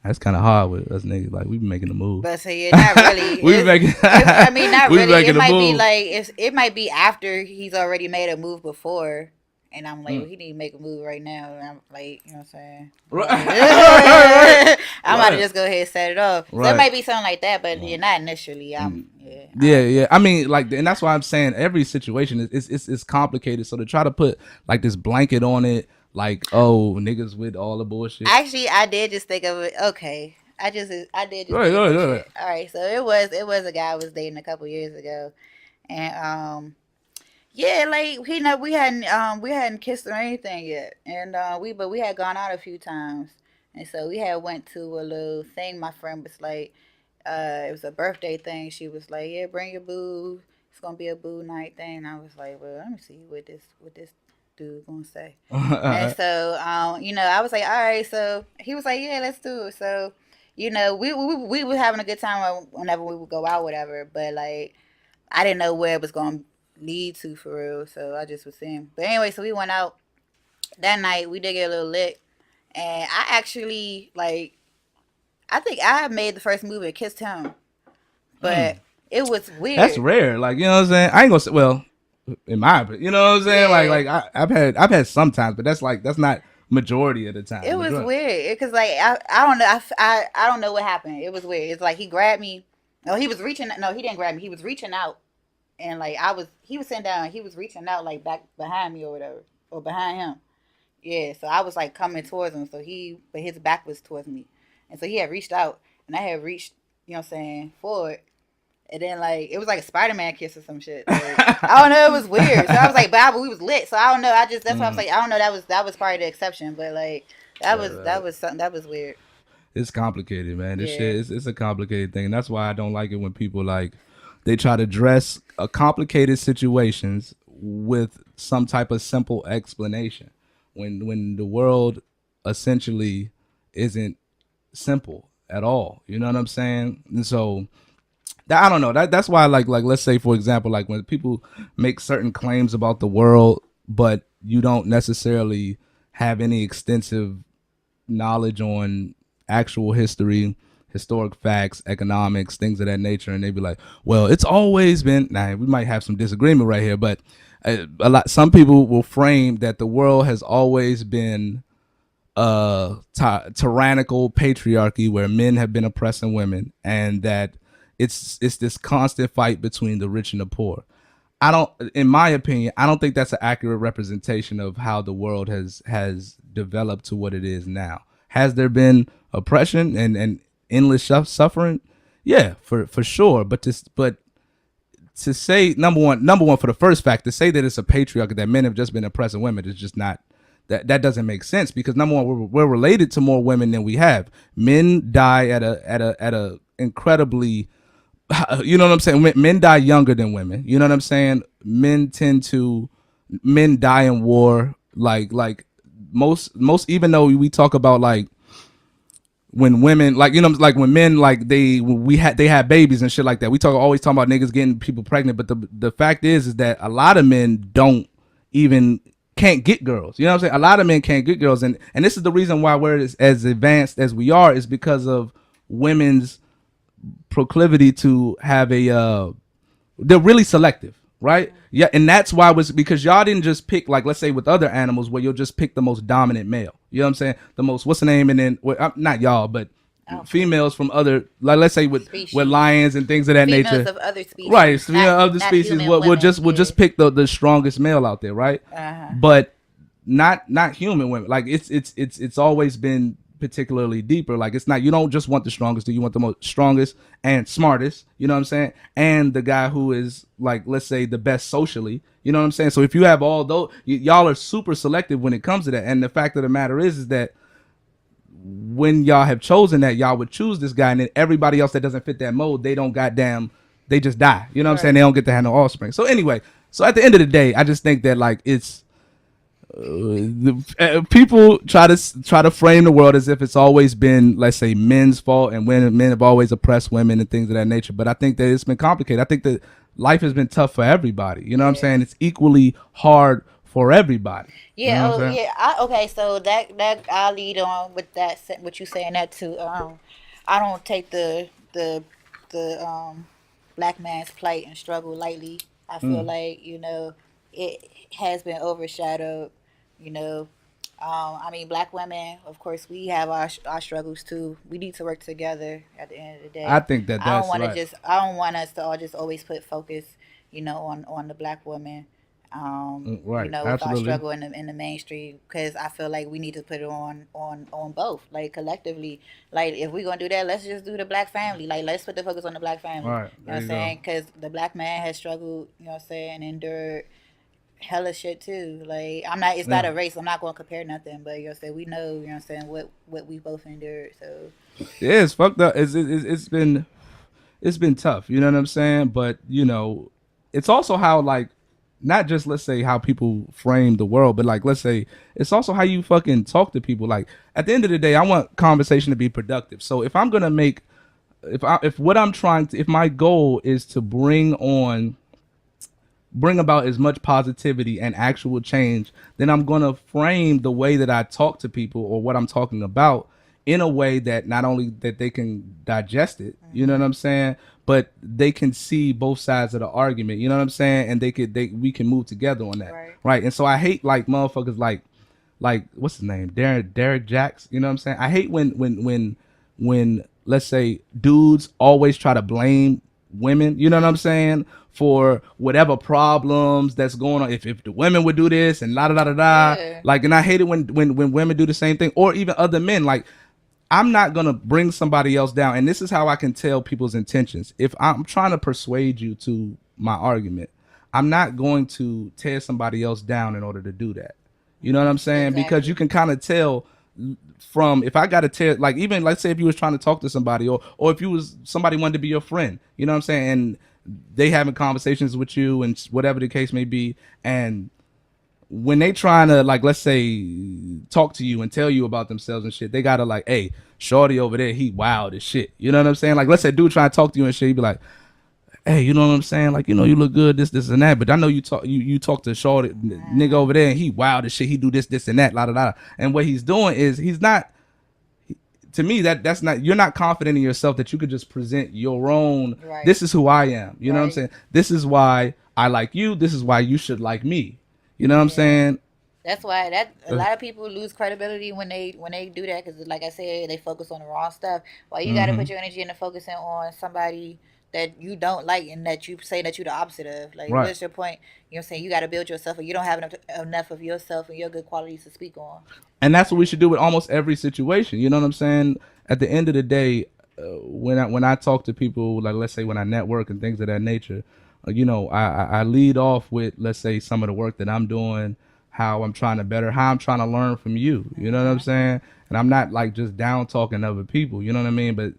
That's kind of hard with us niggas. Like we be making the move. But so yeah, not really. We be making. I mean, not we be really. making It the might move. be like it might be after he's already made a move before. And I'm like, well, he need to make a move right now. And I'm like, you know what I'm saying? I'm about to just go ahead and set it off. So it might be something like that, but yeah, not initially. Yeah. I mean, like, and that's why I'm saying every situation is complicated. So to try to put like this blanket on it, like, oh, niggas with all the bullshit. Actually, I did just think of it. Okay, I did just. Go Think ahead. of shit. All right, so it was a guy I was dating a couple years ago, and yeah, like we hadn't kissed or anything yet, and we had gone out a few times, and so we had went to a little thing. My friend was like, it was a birthday thing. She was like, yeah, bring your boo. It's gonna be a boo night thing. And I was like, well, let me see what this dude gonna say. And so I was like, all right. So he was like, yeah, let's do it. So we were having a good time whenever we would go out, whatever. But like, I didn't know where it was gonna lead to for real, so I just was seeing. But anyway, so we went out that night. We did get a little lit, and I actually I think I made the first move and kissed him, but it was weird. That's rare. Like, you know what I'm saying? I ain't gonna say, well, in my opinion, you know what I'm saying? Yeah. Like I've had sometimes, but that's not majority of the time. It was weird because like I don't know. I don't know what happened. It was weird. It's like he grabbed me. No, he was reaching. No, he didn't grab me. He was reaching out. And like he was sitting down, and he was reaching out like back behind me or whatever, or behind him. Yeah, so I was like coming towards him, but his back was towards me, and so he had reached out, and I had reached, you know what I'm saying, forward, and then like it was like a Spider-Man kiss or some shit. Like, I don't know, it was weird. So I was like, but we was lit, so I don't know. That's what I was like. I don't know. That was probably the exception, but like that was something that was weird. It's complicated, man. This shit it's a complicated thing, and that's why I don't like it when people like. They try to dress complicated situations with some type of simple explanation when the world essentially isn't simple at all. You know what I'm saying? And so I don't know. That's why like let's say, for example, like when people make certain claims about the world, but you don't necessarily have any extensive knowledge on actual history, historic facts, economics, things of that nature, and they'd be like, well, it's always been. Now we might have some disagreement right here, but some people will frame that the world has always been tyrannical patriarchy where men have been oppressing women, and that it's this constant fight between the rich and the poor. In my opinion, I don't think that's an accurate representation of how the world has developed to what it is now. Has there been oppression and endless suffering? Yeah, for sure. But to say number one for the first fact, to say that it's a patriarchy, that men have just been oppressing women, is just not that doesn't make sense, because number one, we're related to more women than we have. Men die at a incredibly, you know what I'm saying? Men die younger than women. You know what I'm saying? Men die in war. Like most, even though we talk about like when women, like, you know, like when men, like they have babies and shit like that. We always talk about niggas getting people pregnant, but the fact is that a lot of men can't get girls. You know what I'm saying? A lot of men can't get girls, and this is the reason why we're as advanced as we are, is because of women's proclivity to have they're really selective, right? Yeah, and that's why because y'all didn't just pick, like, let's say with other animals where you'll just pick the most dominant male. You know what I'm saying? The most, what's the name? And then not y'all, but females from other, like, let's say with lions and things of that nature. Of other species, right? Other species. We'll just pick the strongest male out there, right? But not human women. Like it's always been particularly deeper. Like it's not, you don't just want the strongest, you want the most strongest and smartest, you know what I'm saying, and the guy who is, like, let's say the best socially, you know what I'm saying. So if you have all those, y'all are super selective when it comes to that. And the fact of the matter is that when y'all have chosen that, y'all would choose this guy, and then everybody else that doesn't fit that mold, they just die, you know what I'm saying. They don't get to have no offspring. So anyway, so at the end of the day, I just think that, like, it's people try to frame the world as if it's always been, let's say, men's fault, and when men have always oppressed women and things of that nature. But I think that it's been complicated. I think that life has been tough for everybody. You know what I'm saying? It's equally hard for everybody. Yeah, you know what I'm saying? yeah. Okay, so that I'll lead on with that. What you saying that too. I don't take the black man's plight and struggle lightly. I feel like it has been overshadowed. You know, I mean, black women, of course, we have our struggles too. We need to work together at the end of the day. I think that I don't that's want to right. I don't want us to all just always put focus, on the black woman. Right, With our absolutely. struggle in the mainstream, because I feel like we need to put it on both, like collectively. Like if we're gonna do that, let's just do the black family. Like let's put the focus on the black family. Right, You know there what I'm you saying? Because the black man has struggled. You know what I'm saying? Endured hella shit too. Like I'm not. It's not a race. I'm not gonna compare nothing. But we know. You know what I'm saying? What we both endured. So Yeah, it's fucked up. It's been tough. You know what I'm saying? But it's also how, like, not just, let's say, how people frame the world, but like, let's say, it's also how you fucking talk to people. Like at the end of the day, I want conversation to be productive. So if I'm gonna make, if what I'm trying to, if my goal is to bring about as much positivity and actual change, then I'm going to frame the way that I talk to people or what I'm talking about in a way that not only that they can digest it, you know what I'm saying, but they can see both sides of the argument, you know what I'm saying, and we can move together on that, right? And so I hate like motherfuckers like what's his name, Derek Jacks, you know what I'm saying. I hate when let's say dudes always try to blame women, you know what I'm saying, for whatever problems that's going on. If the women would do this and la da da da da, like, and I hate it when women do the same thing, or even other men. Like, I'm not gonna bring somebody else down, and this is how I can tell people's intentions. If I'm trying to persuade you to my argument, I'm not going to tear somebody else down in order to do that. You know what I'm saying? Exactly. Because you can kind of tell from, if I got to tear, like, even let's say if you was trying to talk to somebody, or if you was, somebody wanted to be your friend, you know what I'm saying, and they having conversations with you and whatever the case may be, and when they trying to, like, let's say, talk to you and tell you about themselves and shit, they gotta like, hey, shorty over there, he wild as shit. You know what I'm saying? Like, let's say dude trying to talk to you and shit, you be like, hey, you know what I'm saying? Like, you look good, this and that, but I know you talk to shorty nigga over there, and he wild as shit. He do this and that, la da da. And what he's doing is, he's not, to me, that's not, you're not confident in yourself that you could just present your own, this is who I am. You know what I'm saying? This is why I like you. This is why you should like me. You know what I'm saying? that's why a lot of people lose credibility when they do that, because like I said, they focus on the wrong stuff. Well, you got to put your energy into focusing on somebody that you don't like and that you say that you're the opposite of. Like, what's your point? You know what I'm saying? You got to build yourself, or you don't have enough of yourself and your good qualities to speak on. And that's what we should do with almost every situation. You know what I'm saying? At the end of the day, when I talk to people, like, let's say when I network and things of that nature, I lead off with, let's say, some of the work that I'm doing, how I'm trying to better, how I'm trying to learn from you. You know what I'm saying? And I'm not like just down talking other people. You know what I mean? But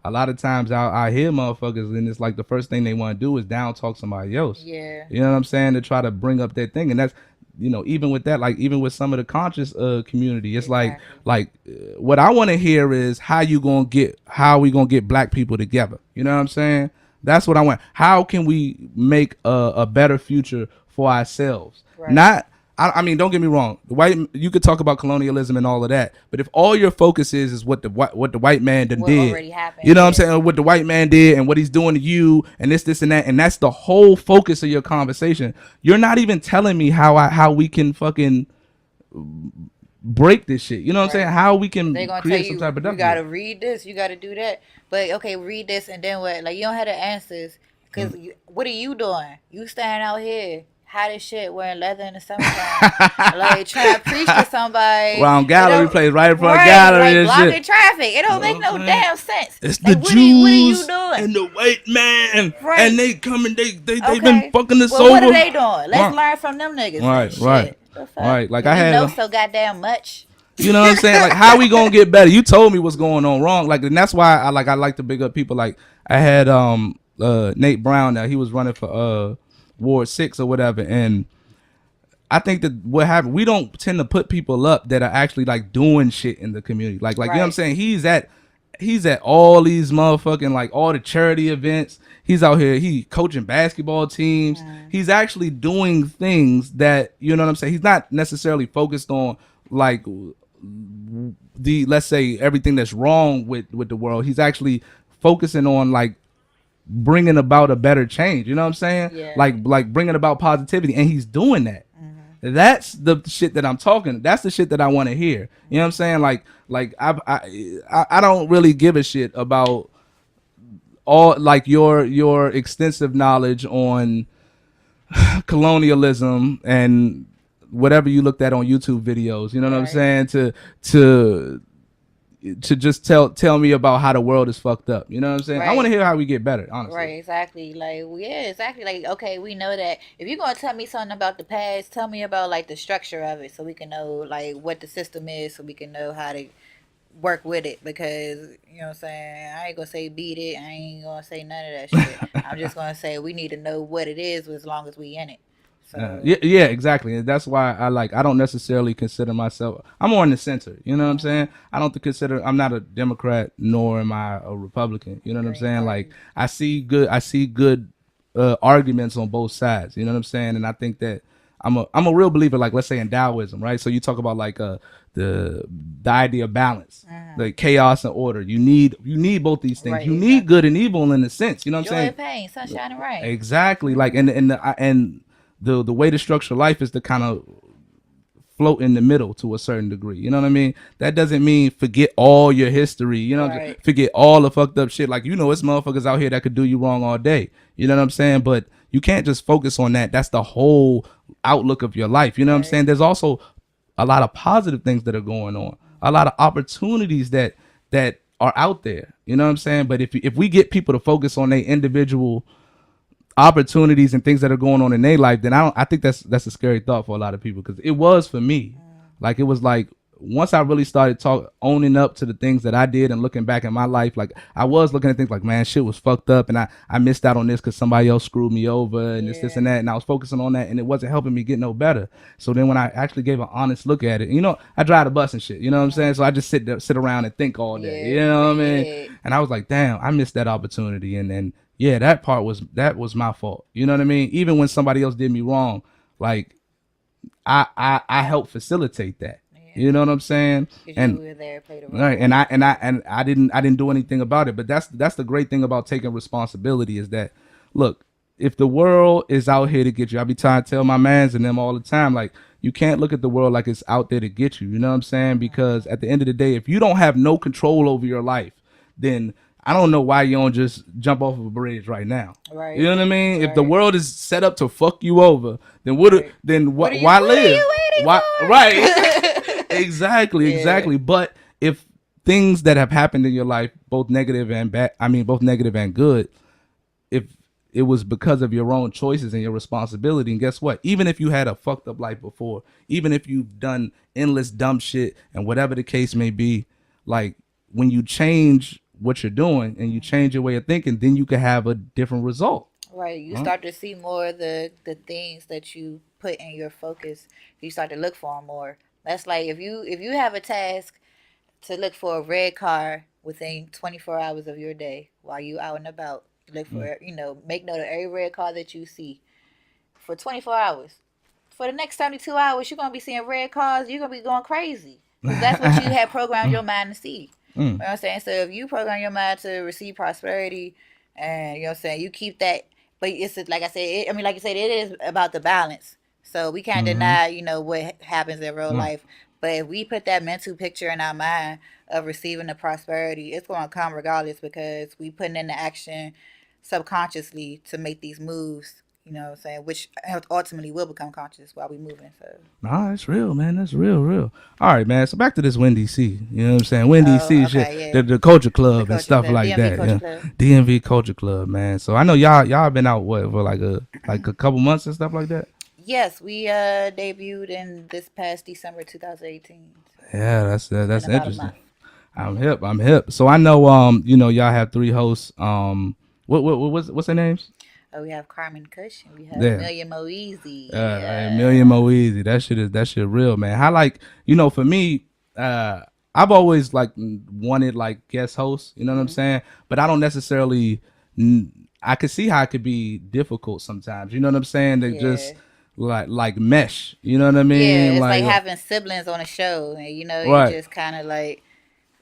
a lot of times I hear motherfuckers, and it's like the first thing they want to do is down talk somebody else. Yeah. You know what I'm saying? To try to bring up that thing. And that's, even with that, like, even with some of the conscious community, it's like what I want to hear is how we gonna get black people together. You know what I'm saying? That's what I want. How can we make a better future for ourselves? Not, I mean, don't get me wrong. You could talk about colonialism and all of that, but if all your focus is what the white man did, already happened, you know what I'm saying? What the white man did and what he's doing to you and this and that, and that's the whole focus of your conversation. You're not even telling me how we can fucking break this shit. You know what I'm saying? How we can create some type of you gotta read this, you gotta do that. But okay, read this and then what? Like, you don't have the answers, because what are you doing? You standing out here hot as shit wearing leather in the summertime, like trying to preach to somebody. Around gallery place, right in front of gallery, like and blocking shit. traffic. It don't make no damn sense. It's like, the what Jews are you doing? and the white man, and they coming. They've been fucking us well, over. What are they doing? Let's learn from them niggas. Right. Like, if I had know so goddamn much. You know what I'm saying? Like, how we gonna get better? You told me what's going on wrong. Like, and that's why I like to big up people. Like, I had Nate Brown. Now he was running for Ward 6 or whatever, and I think that what happened, we don't tend to put people up that are actually like doing shit in the community. Like you know what I'm saying? He's at all these motherfucking like all the charity events. He's out here, he coaching basketball teams. He's actually doing things that, you know what I'm saying? He's not necessarily focused on like the, let's say, everything that's wrong with the world. He's actually focusing on like bringing about a better change. You know what I'm saying? Yeah. Like bringing about positivity, and he's doing that. That's the shit that I'm talking. That's the shit that I want to hear. You know what I'm saying? Like I don't really give a shit about all like your extensive knowledge on colonialism and whatever you looked at on YouTube videos. You know what I'm saying? To just tell me about how the world is fucked up. You know what I'm saying? I want to hear how we get better, honestly. Right, exactly. Like, yeah, exactly. Like, okay, we know that if you're going to tell me something about the past, tell me about like the structure of it so we can know like what the system is, so we can know how to work with it. Because, you know what I'm saying, I ain't going to say beat it. I ain't going to say none of that shit. I'm just going to say we need to know what it is as long as we in it. So. Yeah, exactly. And that's why I don't necessarily consider myself, I'm more in the center. You know what I'm saying? I don't consider, I'm not a Democrat nor am I a Republican. You know what I'm saying? Like I see good arguments on both sides. You know what I'm saying? And I think that I'm a real believer, like let's say in Taoism, right? So you talk about like the idea of balance, like chaos and order. You need both these things. You need good and evil in a sense. You know what I'm saying? Joy and pain, sunshine and rain. Exactly. Like and the way to structure life is to kind of float in the middle to a certain degree. You know what I mean? That doesn't mean forget all your history. You know, forget all the fucked up shit. Like, you know, it's motherfuckers out here that could do you wrong all day. You know what I'm saying? But you can't just focus on that. That's the whole outlook of your life. You know what I'm saying? There's also a lot of positive things that are going on, a lot of opportunities that are out there. You know what I'm saying? But if we get people to focus on their individual opportunities and things that are going on in their life, then I think that's a scary thought for a lot of people, because it was for me. Like, it was like once I really started owning up to the things that I did and looking back at my life, like I was looking at things like, man, shit was fucked up and I missed out on this because somebody else screwed me over and this and that, and I was focusing on that and it wasn't helping me get no better. So then when I actually gave an honest look at it, you know, I drive the bus and shit, you know what I'm saying? So I just sit around and think all day, you know what I mean? And I was like, damn, I missed that opportunity. And yeah, that was my fault. You know what I mean? Even when somebody else did me wrong, like I helped facilitate that. You know what I'm saying? And you were there, played a role. Right, and I didn't do anything about it. But that's the great thing about taking responsibility, is that, look, if the world is out here to get you, I be trying to tell my mans and them all the time, like, you can't look at the world like it's out there to get you. You know what I'm saying? Because at the end of the day, if you don't have no control over your life, then I don't know why you don't just jump off of a bridge right now. Right. You know what I mean? Right. If the world is set up to fuck you over, then why live? Why? Right. Exactly. But if things that have happened in your life, both negative and bad, both negative and good, if it was because of your own choices and your responsibility, and guess what? Even if you had a fucked up life before, even if you've done endless dumb shit and whatever the case may be, like, when you change what you're doing and you change your way of thinking, then you can have a different result. Right. You start to see more of the things that you put in your focus. You start to look for them more. That's like if you have a task to look for a red car within 24 hours of your day while you out and about, look for make note of every red car that you see for 24 hours. For the next 72 hours, you're gonna be seeing red cars. You're gonna be going crazy, because that's what you have programmed your mind to see. You know what I'm saying? So if you program your mind to receive prosperity, and you know what I'm saying, you keep that. But it's like I said, like you said, it is about the balance. So we can't deny, what happens in real life. But if we put that mental picture in our mind of receiving the prosperity, it's going to come regardless, because we putting in the action subconsciously to make these moves. You know what I'm saying? Which ultimately will become conscious while we moving. So. Nah, that's real, man. That's real. All right, man. So back to this Wendy C. You know what I'm saying? Wendy C. shit, the Culture Club and stuff like that. DMV Culture Club, man. So I know y'all been out for like a couple months and stuff like that. Yes, we debuted in this past December 2018. Yeah, that's interesting. I'm hip. So I know y'all have 3 hosts. What's their names? We have Carmen Cush, and we have Yeah. Million Moeezy. Million Mo Easy. That shit real, man. How like, you know, for me, I've always like wanted like guest hosts, you know what I'm saying? But I don't necessarily I could see how it could be difficult sometimes. You know what I'm saying? They just like mesh. You know what I mean? Yeah, it's like having siblings on a show, and you know, you just kind of like,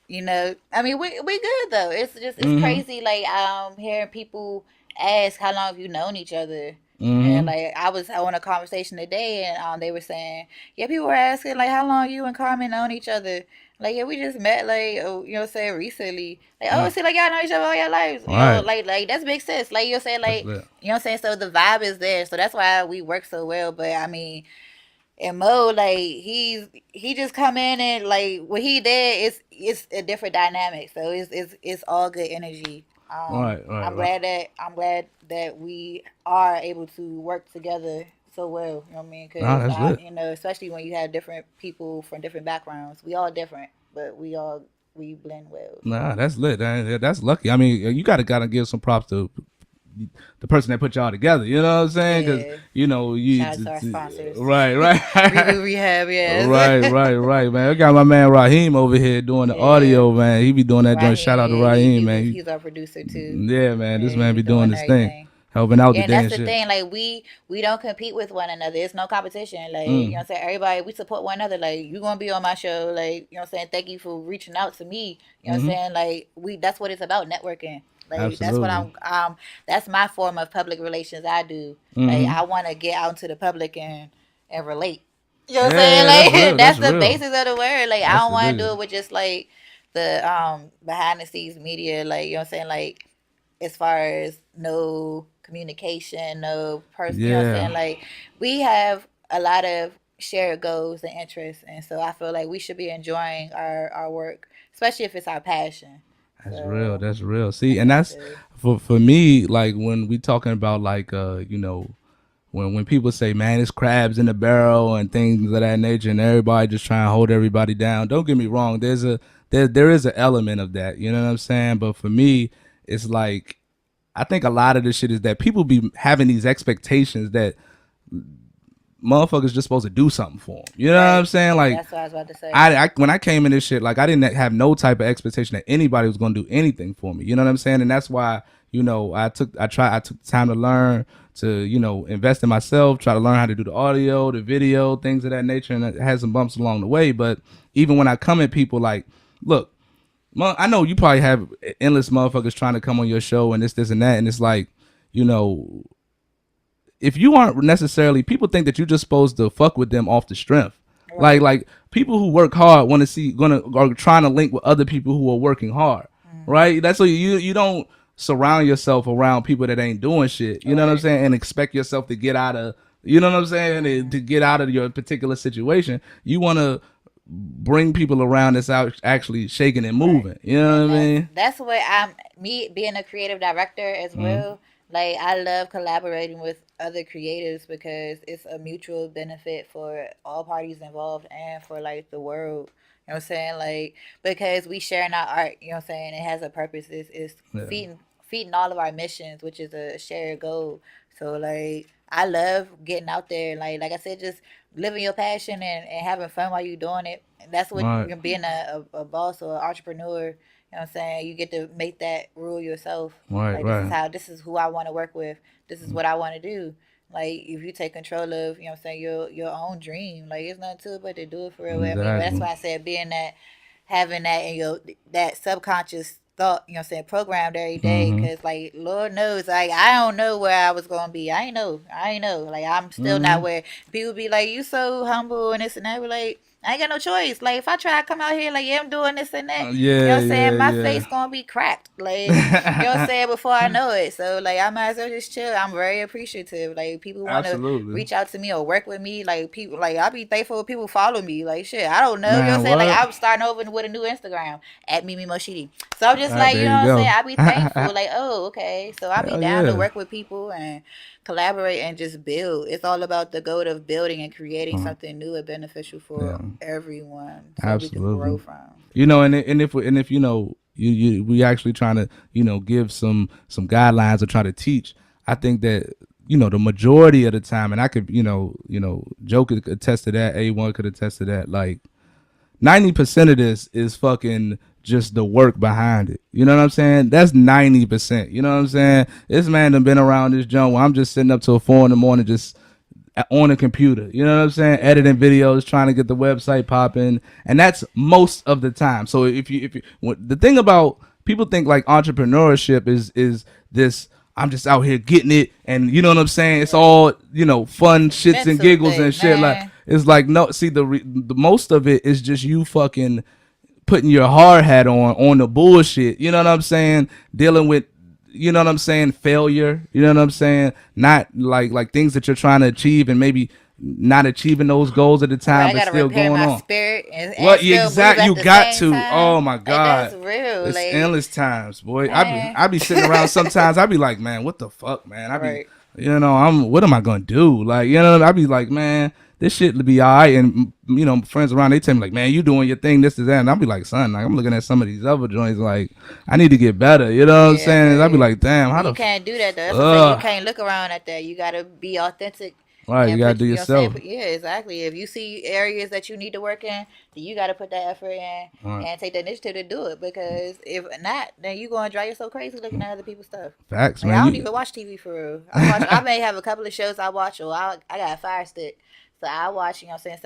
you know, I mean, we good though. It's just crazy, like hearing people ask how long have you known each other. And like I was on a conversation today, and they were saying, yeah, people were asking like how long you and Carmen known each other. Like, yeah, we just met like you know what I'm saying, recently. Like, oh, see, like y'all know each other all your lives. You know, like that's big sis. Like you're saying, like you know what I'm saying. So the vibe is there. So that's why we work so well. But I mean, and Mo, like he just come in and like what he did it's a different dynamic. So it's all good energy. I'm glad that we are able to work together so well. You know what I mean? Because you know, especially when you have different people from different backgrounds, we all different, but we blend well. Nah, that's lit. That's lucky. I mean, you gotta give some props to the person that put y'all together, you know what I'm saying? Because you know, shout out to our sponsors, right. Rehab, yes. right, man. I got my man Raheem over here doing the audio, man. He be doing that joint. Shout out to Raheem, man. He's our producer too. Yeah, man. This man be doing this thing, helping out the damn that's shit. The thing. Like we don't compete with one another. It's no competition. Like you know what I'm saying. Everybody, we support one another. Like you gonna be on my show. Like you know what I'm saying. Thank you for reaching out to me. You know what I'm saying. Like that's what it's about, networking. Like Absolutely. That's what that's my form of public relations I do. Like I want to get out into the public and relate. You know what I'm saying? Like that's the basis of the word. Like I don't want to do it with just like the behind the scenes media. Like you know what I'm saying? Like as far as no communication, no person. You know what I'm saying? Like we have a lot of shared goals and interests, and so I feel like we should be enjoying our work, especially if it's our passion. That's real. See, and that's for me, like when we talking about like you know, when people say, man, it's crabs in the barrel and things of that nature, and everybody just trying to hold everybody down. Don't get me wrong, there is an element of that, you know what I'm saying? But for me, it's like I think a lot of the shit is that people be having these expectations that motherfuckers just supposed to do something for them. You know what I'm saying? Like that's what I was about to say. I when I came in this shit, like I didn't have no type of expectation that anybody was gonna do anything for me. You know what I'm saying? And that's why, you know, I took time to learn, to, you know, invest in myself, try to learn how to do the audio, the video, things of that nature, and it had some bumps along the way. But even when I come at people like, look, I know you probably have endless motherfuckers trying to come on your show and this and that, and it's like, you know, if you aren't necessarily, people think that you're just supposed to fuck with them off the strength. Right. Like people who work hard are trying to link with other people who are working hard. Right? That's what you don't surround yourself around people that ain't doing shit. You know what I'm saying? And expect yourself to get out of, you know what I'm saying? And to get out of your particular situation. You want to bring people around that's out actually shaking and moving. You know what I mean? That's what me being a creative director as well. Like I love collaborating with other creatives because it's a mutual benefit for all parties involved and for like the world. You know what I'm saying? Like because we sharing our art, you know what I'm saying? It has a purpose. It's feeding all of our missions, which is a shared goal. So like I love getting out there, like I said, just living your passion and having fun while you're doing it. And that's what being a boss or an entrepreneur. You know what I'm saying? You get to make that rule yourself. This is who I want to work with. This is what I want to do. Like if you take control of, you know what I'm saying, your own dream, like it's nothing to it but to do it for real. Exactly. I mean, that's why I said having that in that subconscious thought, you know what I'm saying, programmed every day, because like Lord knows, like I don't know where I was gonna be. I ain't know. Like I'm still not where people be like, you so humble and this and that. We're like, I ain't got no choice. Like if I try to come out here like, yeah, I'm doing this and that, you know what I'm saying, my face gonna be cracked, like you know what I'm saying, before I know it. So like I might as well just chill. I'm very appreciative. Like people want to reach out to me or work with me. Like people, like I be thankful if people follow me. Like shit, I don't know. You know what I'm saying? Like I'm starting over with a new Instagram at Mimi Motshidi. So I'm just like, you know what I'm saying, I be thankful. Like, oh, okay. So I be down to work with people and collaborate and just build. It's all about the goal of building and creating something new and beneficial for everyone, so we can grow from. You know, and if you know we actually trying to, you know, give some guidelines or try to teach. I think that, the majority of the time, and I could, Joe could attest to that, A1 could attest to that, like 90% of this is fucking just the work behind it. You know what I'm saying? That's 90%. You know what I'm saying? This man done been around this joint where I'm just sitting up till 4 a.m. just on a computer. You know what I'm saying? Editing videos, trying to get the website popping. And that's most of the time. So if you the thing about people think like entrepreneurship is this, I'm just out here getting it, and you know what I'm saying? It's all, fun shits and giggles and shit. Man. Like, it's like, no, see, the most of it is just you fucking putting your hard hat on the bullshit. You know what I'm saying? Dealing with, you know what I'm saying, failure. You know what I'm saying? Not like things that you're trying to achieve and maybe not achieving those goals at the time, but still going on. Spirit and what exactly you got to? Time. Oh my God, like, that's real. It's like, endless times, boy. I be sitting around sometimes. I be like, man, what the fuck, man? What am I gonna do? Like, I be like, man, this shit will be all right. And friends around, they tell me like, man, you doing your thing, this is that, and I'll be like, son, like, I'm looking at some of these other joints, like, I need to get better. You know what I'm saying? I'll be like, damn, how you can't do that though. That's what I'm saying. You can't look around at that. You gotta be authentic. Right, you gotta do yourself. Yeah, exactly. If you see areas that you need to work in, then you gotta put that effort in and take the initiative to do it. Because if not, then you gonna drive yourself crazy looking at other people's stuff. Facts, like, man. I don't even watch TV for real. I may have a couple of shows I watch, or I got a Fire Stick. So I watch,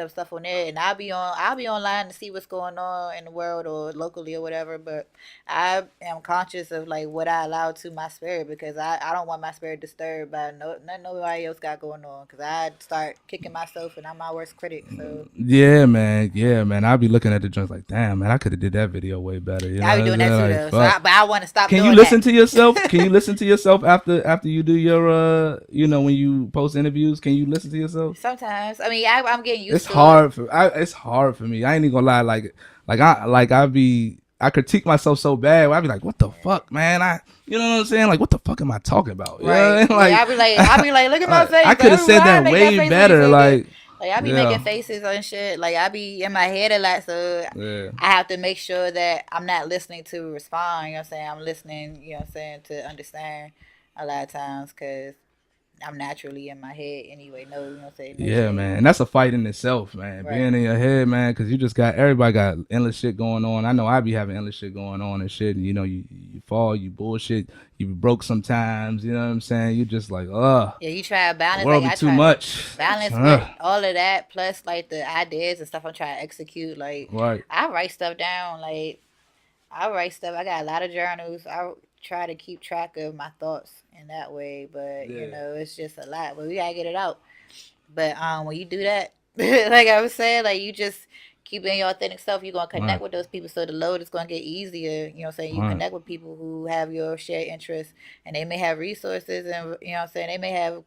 stuff on there, and I'll be online to see what's going on in the world or locally or whatever. But I am conscious of like what I allow to my spirit, because I don't want my spirit disturbed by nothing nobody else got going on, because I start kicking myself and I'm my worst critic. So yeah, man. I'll be looking at the joints like, damn, man, I could have did that video way better. I be doing that too, though. But I want to stop. Can you listen to yourself? Can you listen to yourself after you do your when you post interviews? Can you listen to yourself? Sometimes. I mean, I'm getting used it's to hard it. It's hard for me. I ain't even gonna lie. I critique myself so bad. I be like, what the fuck, man? You know what I'm saying? Like, what the fuck am I talking about? You know what I mean? Like, I be like, look at my face. I could have said that way better. Like I be making faces and shit. Like, I be in my head a lot, so I have to make sure that I'm not listening to respond. You know what I'm saying? I'm listening. You know what I'm saying, to understand a lot of times, because I'm naturally in my head anyway. No, you know what I'm saying? Yeah, man. And that's a fight in itself, man. Right. Being in your head, man, because everybody got endless shit going on. I know I be having endless shit going on and shit. And, you fall, you bullshit, you be broke sometimes. You know what I'm saying? You just like, Yeah, you try to balance. The world be too much. Balance with all of that, plus, like, the ideas and stuff I'm trying to execute. Like, right. I write stuff down. Like, I got a lot of journals. I try to keep track of my thoughts in that way, but it's just a lot, but we gotta get it out. But when you do that, like I was saying, like, you just keep being your authentic self, you're gonna connect with those people, so the load is gonna get easier. You know what I'm saying? You connect with people who have your shared interests, and they may have resources, and you know what I'm saying, they may have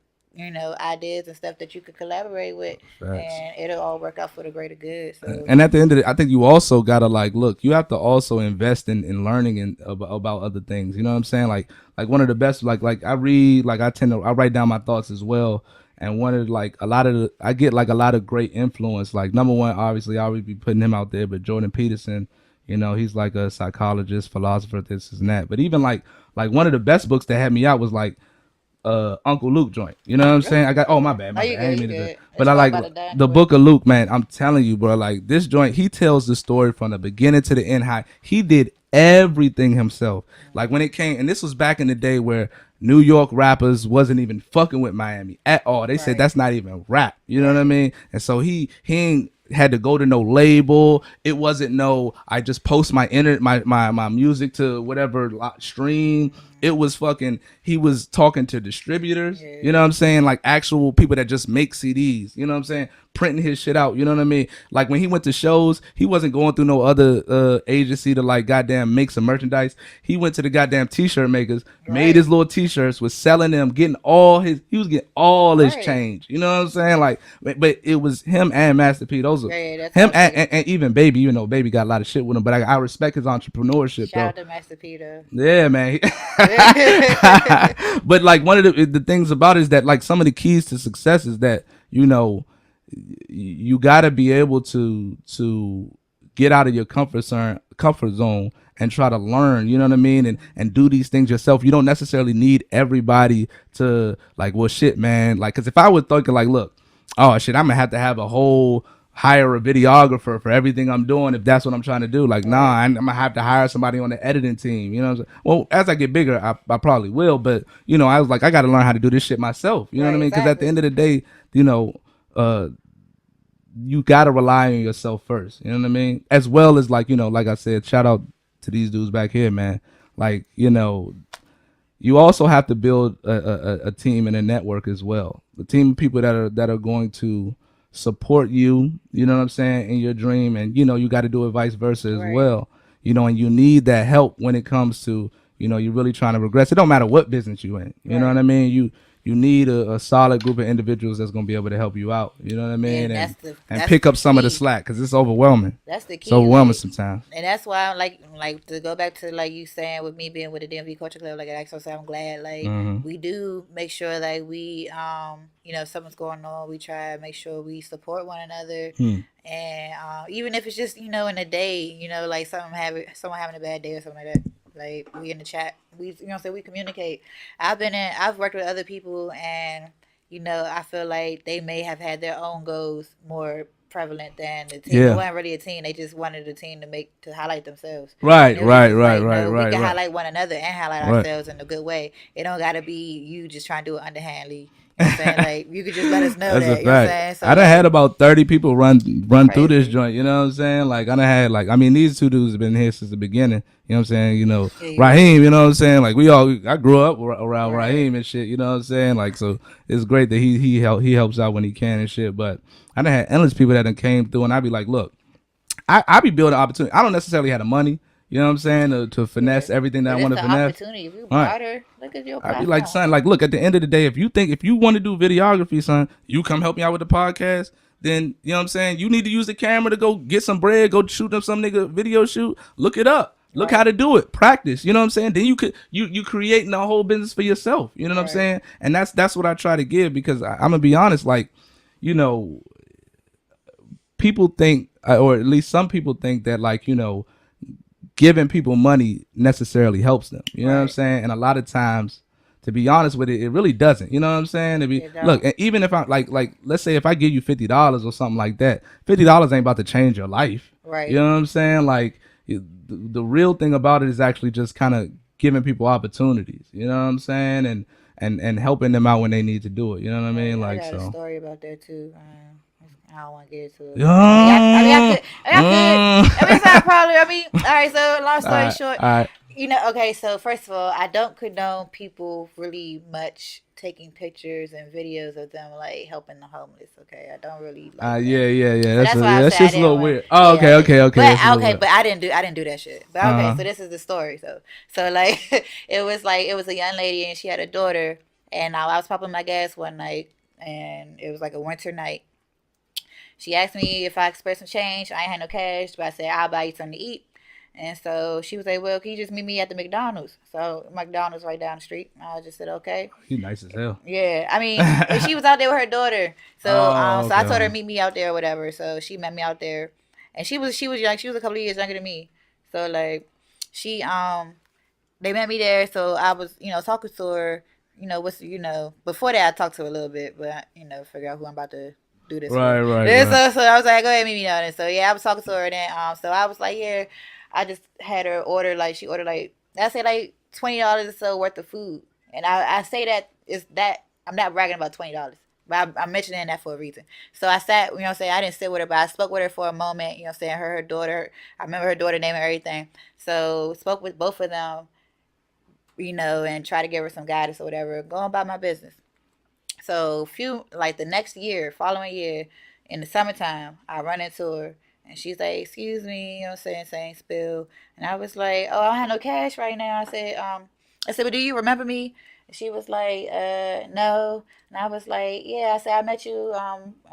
ideas and stuff that you could collaborate with. Facts. And it'll all work out for the greater good. So. And at the end of it, I think you also gotta you have to also invest in learning about other things. You know what I'm saying? Like one of the best, like I read, like I write down my thoughts as well. And one of I get a lot of great influence. Like, number one, obviously I always be putting him out there, but Jordan Peterson, he's like a psychologist, philosopher, this and that. But even like one of the best books that had me out was like Uncle Luke joint. You know what I'm saying? My bad. I ain't mean to do. But I like the book of Luke, man. I'm telling you, bro, like, this joint, he tells the story from the beginning to the end. How he did everything himself. Like, when it came, and this was back in the day where New York rappers wasn't even fucking with Miami at all. They said that's not even rap. You know what I mean? And so he ain't had to go to no label. It wasn't I just post my music to whatever stream. It was he was talking to distributors, you know what I'm saying? Like, actual people that just make CDs, you know what I'm saying? Printing his shit out, you know what I mean? Like, when he went to shows, he wasn't going through no other agency to like goddamn make some merchandise. He went to the goddamn t-shirt makers, made his little t-shirts, was selling them, he was getting all his change, you know what I'm saying? Like, but it was him and Master P. Those are him and even Baby, Baby got a lot of shit with him, but I respect his entrepreneurship. Shout out to Master P though. Yeah, man. But like, one of the things about it is that, like, some of the keys to success is that you got to be able to get out of your comfort zone and try to learn, you know what I mean, and do these things yourself. You don't necessarily need everybody to like, well, shit, man, like, because if I would think like, look, oh shit, I'm gonna have a whole hire a videographer for everything I'm doing if that's what I'm trying to do. Like, nah, I'm gonna have to hire somebody on the editing team. You know what I'm saying? Well, as I get bigger, I probably will, but you know, I was like, I got to learn how to do this shit myself. You know what I mean? Because at the end of the day, you know, you got to rely on yourself first. You know what I mean? As well as like, you know, like I said, shout out to these dudes back here, man. Like, you know, you also have to build a team and a network as well. The team of people that are going to support you, you know what I'm saying, in your dream, and you know you got to do it vice versa as well. You know, and you need that help when it comes to, you know, you're really trying to progress. It don't matter what business you in. You know what I mean? You need a solid group of individuals that's gonna be able to help you out. You know what I mean? And pick up some of the slack because it's overwhelming. That's the key. It's overwhelming like, sometimes. And that's why I'm like to go back to like you saying with me being with the DMV Culture Club, like I said, I'm glad like we do make sure like we you know, if something's going on, we try to make sure we support one another. And even if it's just, you know, in a day, you know, like someone having a bad day or something like that. Like we in the chat, we, you know, so we communicate. I've worked with other people, and you know, I feel like they may have had their own goals more prevalent than the team. It wasn't really a team; they just wanted the team to highlight themselves. Right. We can highlight one another and highlight ourselves in a good way. It don't gotta be you just trying to do it underhandly. You know what I'm saying? Like you could just let us know that. You know what I'm saying? So, I done had about 30 people run through this joint. You know what I'm saying? Like I done had like, I mean, these two dudes have been here since the beginning. You know what I'm saying? You know, Raheem. You know what I'm saying? Like I grew up around Raheem and shit. You know what I'm saying? Like so, it's great that he helps out when he can and shit. But I done had endless people that done came through, and I be like, look, I be building opportunity. I don't necessarily have the money. You know what I'm saying? To finesse everything that I want to finesse. Opportunity. If you barter, look at your platform. I'd be like, son, like, look, at the end of the day, if you want to do videography, son, you come help me out with the podcast, then, you know what I'm saying? You need to use the camera to go get some bread, go shoot up some nigga video shoot. Look it up. Look how to do it. Practice. You know what I'm saying? Then you creating a whole business for yourself. You know what I'm saying? And that's what I try to give, because I'm going to be honest, like, you know, people think, or at least some people think that, like, you know, giving people money necessarily helps them. You know what I'm saying? And a lot of times, to be honest with it, it really doesn't. You know what I'm saying? Look, and even if I like let's say if I give you $50 or something like that, $50 ain't about to change your life. Right. You know what I'm saying? Like the real thing about it is actually just kind of giving people opportunities. You know what I'm saying? And helping them out when they need to do it. You know what I mean? Like, I got so. a story about that too. I don't want to get into it. All right, so long story short, you know, okay, so first of all, I don't condone people really much taking pictures and videos of them like helping the homeless. Okay, I don't really like that. Yeah. That's just a little weird. Oh, okay. But I didn't do that shit. But okay, so this is the story. So like it was a young lady, and she had a daughter, and I was pumping my gas one night, and it was like a winter night. She asked me if I could spare some change. I ain't had no cash, but I said, I'll buy you something to eat. And so she was like, well, can you just meet me at the McDonald's? So McDonald's right down the street. I just said, okay. You nice as hell. Yeah. I mean, she was out there with her daughter. So so I told her to meet me out there or whatever. So she met me out there. And she was young. She was a couple of years younger than me. So like they met me there. So I was, you know, talking to her, you know, before that I talked to her a little bit, but you know, figure out who I'm about to do this. Right. So I was like, go ahead, meet me down there. So yeah, I was talking to her, and then so I was like, yeah, I just had her order, like she ordered like, I say like $20 or so worth of food. And I say that is that I'm not bragging about $20, but I'm mentioning that for a reason. So I sat, you know what I'm saying, I didn't sit with her, but I spoke with her for a moment, you know what I'm saying, her daughter, I remember her daughter name and everything. So spoke with both of them, you know, and try to give her some guidance or whatever, going about my business. So the next year, following year, in the summertime, I run into her, and she's like, excuse me, you know what I'm saying spill. And I was like, oh, I don't have no cash right now. I said, but do you remember me? And she was like, no. And I was like, yeah. I said, I met you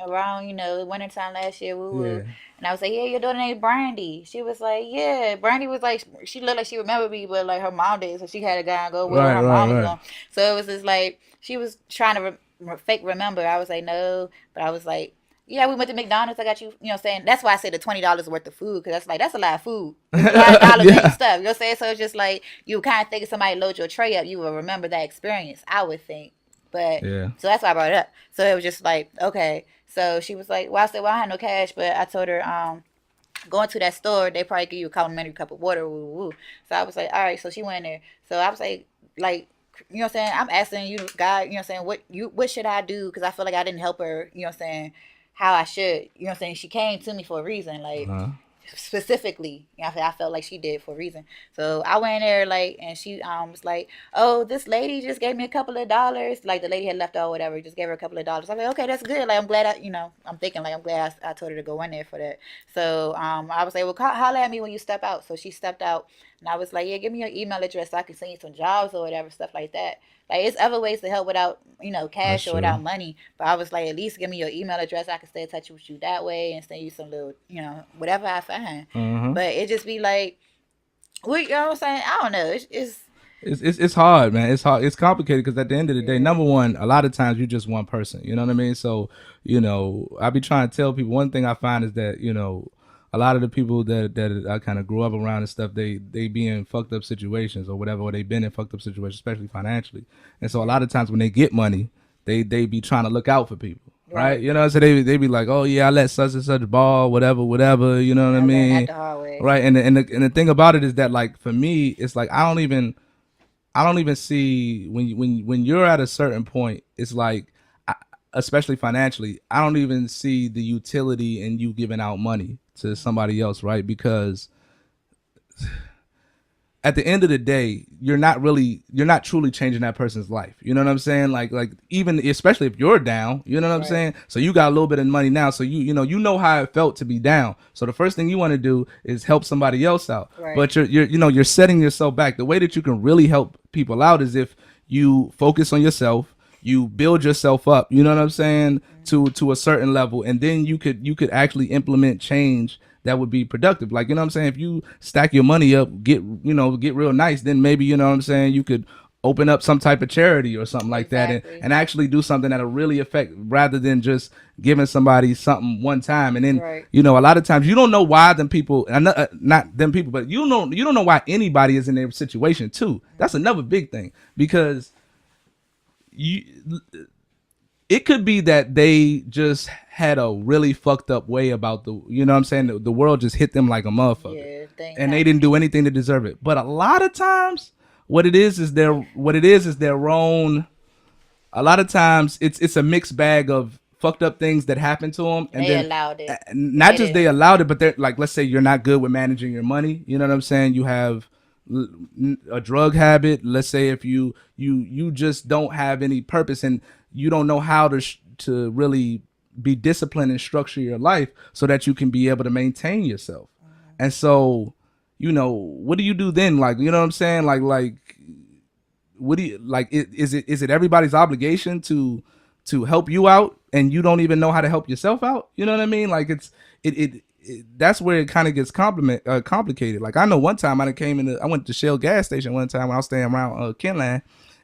around, you know, wintertime last year. Woo. Yeah. And I was like, yeah, your daughter named Brandy. She was like, yeah. Brandy was like, she looked like she remembered me, but like her mom did, so she had to go and go where her mom was going. So it was just like, she was trying to fake remember. I was like, no. But I was like, Yeah, we went to McDonald's. I got you, you know what I'm saying? That's why I said the $20 worth of food, because that's a lot of food. It's a lot of dollars Yeah. and stuff. You know what I'm saying? So it's just like, you kind of think if somebody load your tray up, you will remember that experience, I would think. But, Yeah. so that's why I brought it up. So it was just like, okay. So she was like, well, I said, well, I had no cash, but I told her, going to that store, they probably give you a complimentary cup of water. Woo, woo, woo. So I was like, all right. So she went in there. So I was like, you know what I'm saying? I'm asking you, God, you know what I'm saying? What should I do? Because I feel like I didn't help her, you know what I'm saying? How I should, you know what I'm saying? She came to me for a reason, like specifically. You know, I felt like she did for a reason. So I went in there, like, and she was like, oh, this lady just gave me a couple of dollars. Like, the lady had left out, whatever, just gave her a couple of dollars. I'm like, okay, that's good. Like, I'm glad I'm thinking, like, I'm glad I told her to go in there for that. So I was like, well, holler at me when you step out. So she stepped out, and I was like, yeah, give me your email address so I can send you some jobs or whatever, stuff like that. Like, it's other ways to help without, cash or without money. But I was like, at least give me your email address. I can stay in touch with you that way and send you some little, whatever I find. But it just be like, you know what I'm saying? I don't know. It's hard, man. It's hard. It's complicated because at the end of the day, number one, a lot of times you're just one person. You know what I mean? So, I be trying to tell people, one thing I find is that, a lot of the people that I kind of grew up around and stuff, they be in fucked up situations or whatever, or they've been in fucked up situations, especially financially. And so a lot of times when they get money, they be trying to look out for people. Right. So they be like, oh yeah, I let such and such ball, whatever, you know what I mean? Not the hard way. Right. And the thing about it is that, like, for me, it's like, I don't even see when you're at a certain point, it's like, especially financially, I don't even see the utility in you giving out money to somebody else, right? Because at the end of the day, you're not truly changing that person's life. You know what I'm saying? Like even especially if you're down, you know what I'm saying? So you got a little bit of money now, so you know how it felt to be down. So the first thing you want to do is help somebody else out. Right. But you're setting yourself back. The way that you can really help people out is if you focus on yourself, you build yourself up, you know what I'm saying, to a certain level, and then you could actually implement change that would be productive. Like, you know what I'm saying, if you stack your money up, get real nice, then maybe, you know what I'm saying, you could open up some type of charity or something like that, and actually do something that'll really affect, rather than just giving somebody something one time. And then a lot of times you don't know why them people, not them people, but you don't know why anybody is in their situation too. That's another big thing, because it could be that they just had a really fucked up way about the world just hit them like a motherfucker, and they didn't do anything to deserve it. But a lot of times what it is their own. A lot of times it's a mixed bag of fucked up things that happened to them, and they allowed it. Not just they allowed it, but they're like, let's say you're not good with managing your money, you know what I'm saying, you have a drug habit. Let's say if you just don't have any purpose, and you don't know how to really be disciplined and structure your life so that you can be able to maintain yourself. And so, what do you do then? Like, you know what I'm saying? Like, what do you like? Is it everybody's obligation to help you out, and you don't even know how to help yourself out? You know what I mean? Like, that's where it kind of gets complicated. Like, I know one time I went to Shell gas station one time when I was staying around Kenland,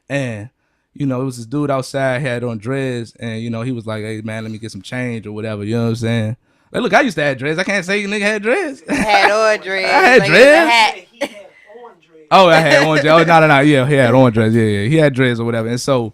and it was this dude outside, had on dreads, and he was like, hey man, let me get some change or whatever, you know what I'm saying? Like, look, I used to have dreads. I can't say you nigga had dreads. Had on dreads. I had dreads. Oh, I had orange. Oh, no. Yeah, he had orange dreads. Yeah. He had dreads or whatever. And so,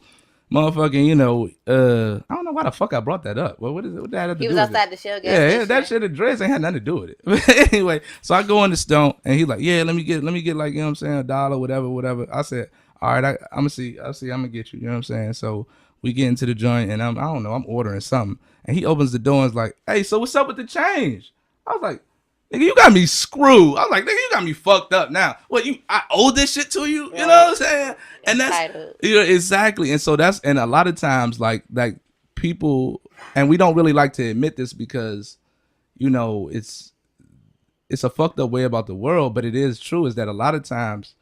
motherfucking, I don't know why the fuck I brought that up. Well, what is it? What that have to do with it? He was outside the Shell gas station. Yeah, that shit of dreads ain't had nothing to do with it. But anyway, so I go in the store, and he's like, yeah, let me get like, you know what I'm saying, $1, whatever. I said, all right, I'm gonna see, I'm gonna get you, you know what I'm saying? So we get into the joint, and I don't know, I'm ordering something, and he opens the door and is like, hey, so what's up with the change? I was like, nigga, you got me screwed. I was like, nigga, you got me fucked up now. What, I owe this shit to you? You know what I'm saying? And that's exactly. And so and a lot of times, like people, and we don't really like to admit this because, it's a fucked up way about the world, but it is true, is that a lot of times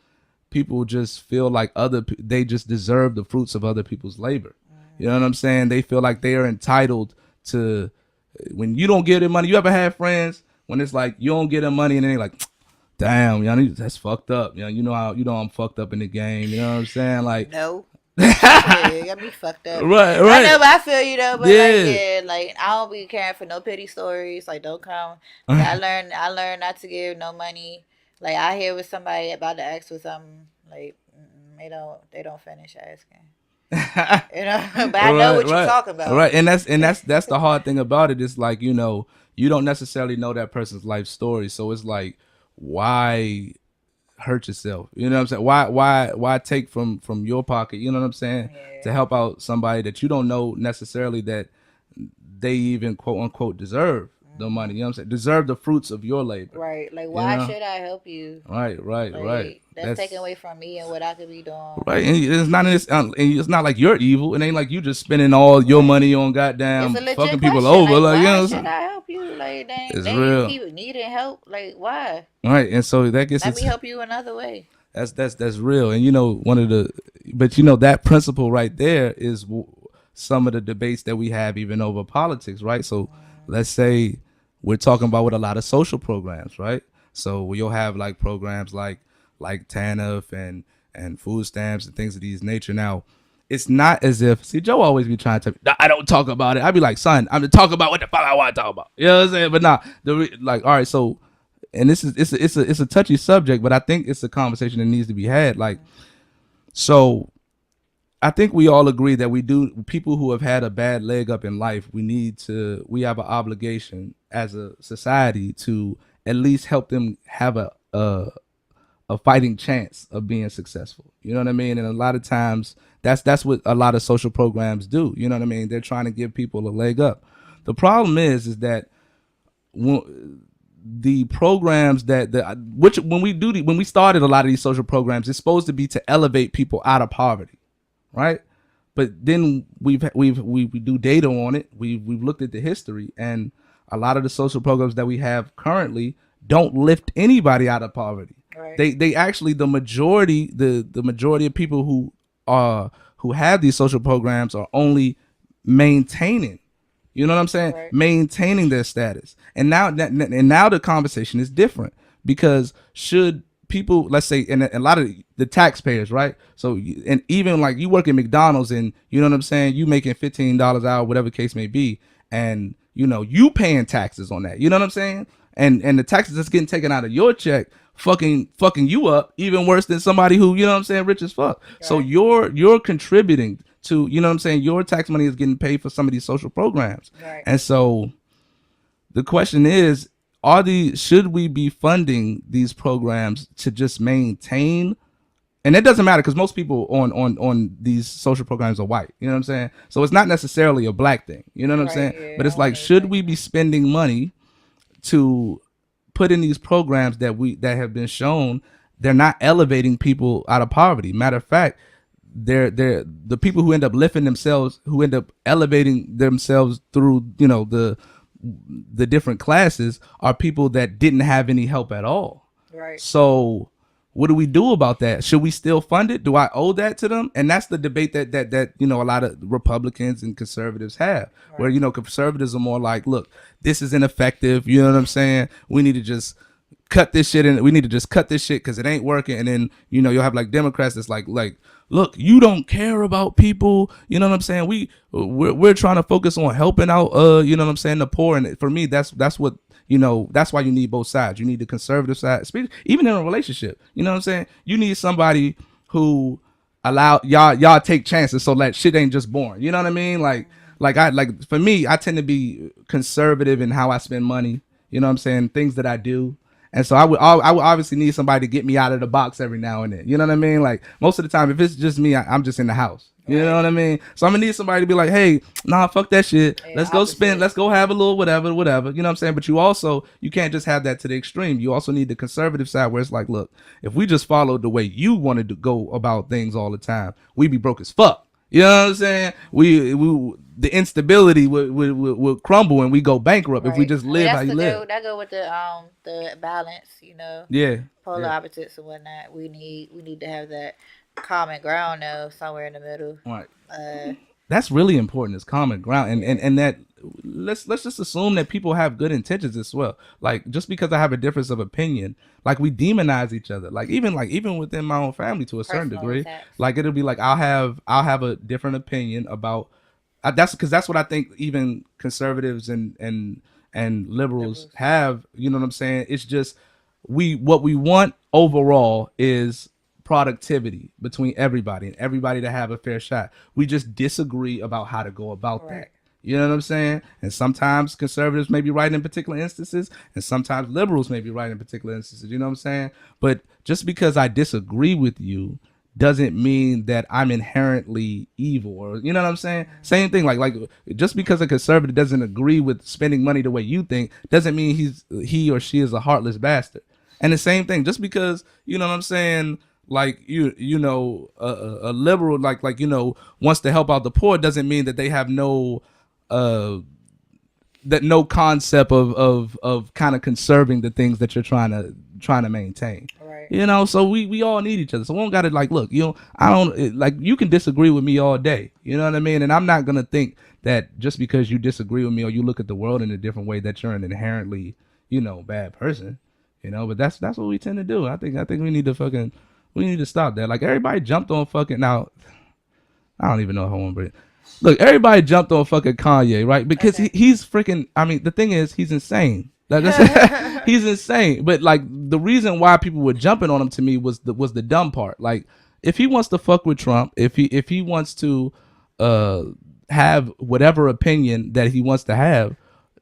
people just feel like they just deserve the fruits of other people's labor. You know what I'm saying? They feel like they are entitled to, when you don't give them money. You ever had friends when it's like you don't get them money and then they're like, damn, that's fucked up. You know how I'm fucked up in the game. You know what I'm saying? Like, no. Yeah, you got me fucked up. Right, I right. know, but I feel you though. But Yeah. like I don't be caring for no pity stories. Like, don't come. Like, I learned not to give no money. Like, I hear with somebody about to ask for something. Like, they don't finish asking. But I know Right, what you're right, talking about. right, and that's the hard thing about it. It's like, you don't necessarily know that person's life story, so it's like, why hurt yourself? You know what I'm saying? Why take from your pocket? You know what I'm saying? To Yeah. help out somebody that you don't know necessarily that they even quote unquote deserve the money. You know what I'm saying? Deserve the fruits of your labor. Right. Like, You why know? should I help you? Right, right, right. Like, that's taken away from me and what I could be doing. Right, and it's not like you're evil. It ain't like you just spending all your Right. money on It's goddamn a legit fucking people question. over. Like, Like, you know why what I'm should saying? I help you? Like, It's dang, you real. keep needing help. Like, why? Right, and so that gets Let me into help you another way. that's real. And one of the, but that principle right there is some of the debates that we have even over politics, right? So let's say we're talking about with a lot of social programs, right? So you'll have like programs like TANF and food stamps and things of these nature. Now, it's not as if, see, Joe always be trying to, I don't talk about it. I'd be like, son, I'm to talk about what the fuck I want to talk about. You know what I'm saying? But nah, like, all right, so, and this is it's a touchy subject, but I think it's a conversation that needs to be had. Like, so I think we all agree that people who have had a bad leg up in life, we have an obligation as a society to at least help them have a fighting chance of being successful. You know what I mean? And a lot of times that's what a lot of social programs do. You know what I mean? They're trying to give people a leg up. The problem is that the programs when we started a lot of these social programs, it's supposed to be to elevate people out of poverty, right? But then we do data on it. We've looked at the history, and a lot of the social programs that we have currently don't lift anybody out of poverty. Right. They actually, the majority of people who have these social programs are only maintaining. You know what I'm saying? Right. Maintaining their status. And now the conversation is different, because should people, let's say, and a lot of the taxpayers, right? So, and even like you work at McDonald's and you know what I'm saying, you making $15 an hour, whatever the case may be, and you paying taxes on that. You know what I'm saying? And the taxes that's getting taken out of your check fucking you up even worse than somebody who, you know what I'm saying, rich as fuck. Right. So you're contributing to, you know what I'm saying, your tax money is getting paid for some of these social programs. Right. And so the question is, should we be funding these programs to just maintain? And it doesn't matter, because most people on these social programs are white. You know what I'm saying? So it's not necessarily a black thing. You know what I'm saying? Yeah, but it's like, should we be spending money to put in these programs that have been shown they're not elevating people out of poverty? Matter of fact, they're the people who end up lifting themselves, who end up elevating themselves through the different classes, are people that didn't have any help at all. Right. So what do we do about that? Should we still fund it? Do I owe that to them? And that's the debate that a lot of Republicans and conservatives have, right. Where conservatives are more like, look, this is ineffective. You know what I'm saying? We need to just cut this shit, and we need to just cut this shit because it ain't working. And then you'll have like Democrats that's like, look, you don't care about people. You know what I'm saying? We're trying to focus on helping out. You know what I'm saying? The poor. And for me, that's what. That's why you need both sides. You need the conservative side, even in a relationship. You know what I'm saying? You need somebody who allow y'all take chances, so that shit ain't just boring. You know what I mean? Like for me, I tend to be conservative in how I spend money. You know what I'm saying? Things that I do. And so I would obviously need somebody to get me out of the box every now and then. You know what I mean? Like most of the time, if it's just me, I'm just in the house. You know what I mean? So I'm gonna need somebody to be like, hey, nah, fuck that shit. Let's go spend. Let's go have a little whatever. You know what I'm saying? But you can't just have that to the extreme. You also need the conservative side, where it's like, look, if we just followed the way you wanted to go about things all the time, we'd be broke as fuck. You know what I'm saying? The instability would crumble and we go bankrupt if we just live how you live. That go with the balance, Yeah. Polar opposites and whatnot. We need to have that common ground though, somewhere in the middle. Right. that's really important, is common ground, and that let's just assume that people have good intentions as well. Like, just because I have a difference of opinion, like, we demonize each other, like even within my own family to a certain Personal degree. attacks. Like, it'll be like I'll have a different opinion about that's because that's what I think even conservatives and liberals have. You know what I'm saying? It's just what we want overall is productivity between everybody and everybody to have a fair shot. We just disagree about how to go about that. You know what I'm saying? And sometimes conservatives may be right in particular instances, and sometimes liberals may be right in particular instances. You know what I'm saying? But just because I disagree with you doesn't mean that I'm inherently evil, or you know what I'm saying? Same thing. Like just because a conservative doesn't agree with spending money the way you think doesn't mean he or she is a heartless bastard. And the same thing, just because, you know what I'm saying, like you know a liberal like you know wants to help out the poor doesn't mean that they have no concept of kind of conserving the things that you're trying to maintain. Right. You know, so we all need each other. So we don't gotta like, look, you know, I don't like, you can disagree with me all day. You know what I mean? And I'm not gonna think that just because you disagree with me or you look at the world in a different way that you're an inherently, you know, bad person. You know, but that's what we tend to do. I think we need to stop that. Like, everybody jumped on fucking, now I don't even know how one, but look, everybody jumped on fucking Kanye, right? Because he's freaking, I mean, the thing is, he's insane. He's insane. But like, the reason why people were jumping on him to me was the dumb part. Like, if he wants to fuck with Trump, if he wants to have whatever opinion that he wants to have,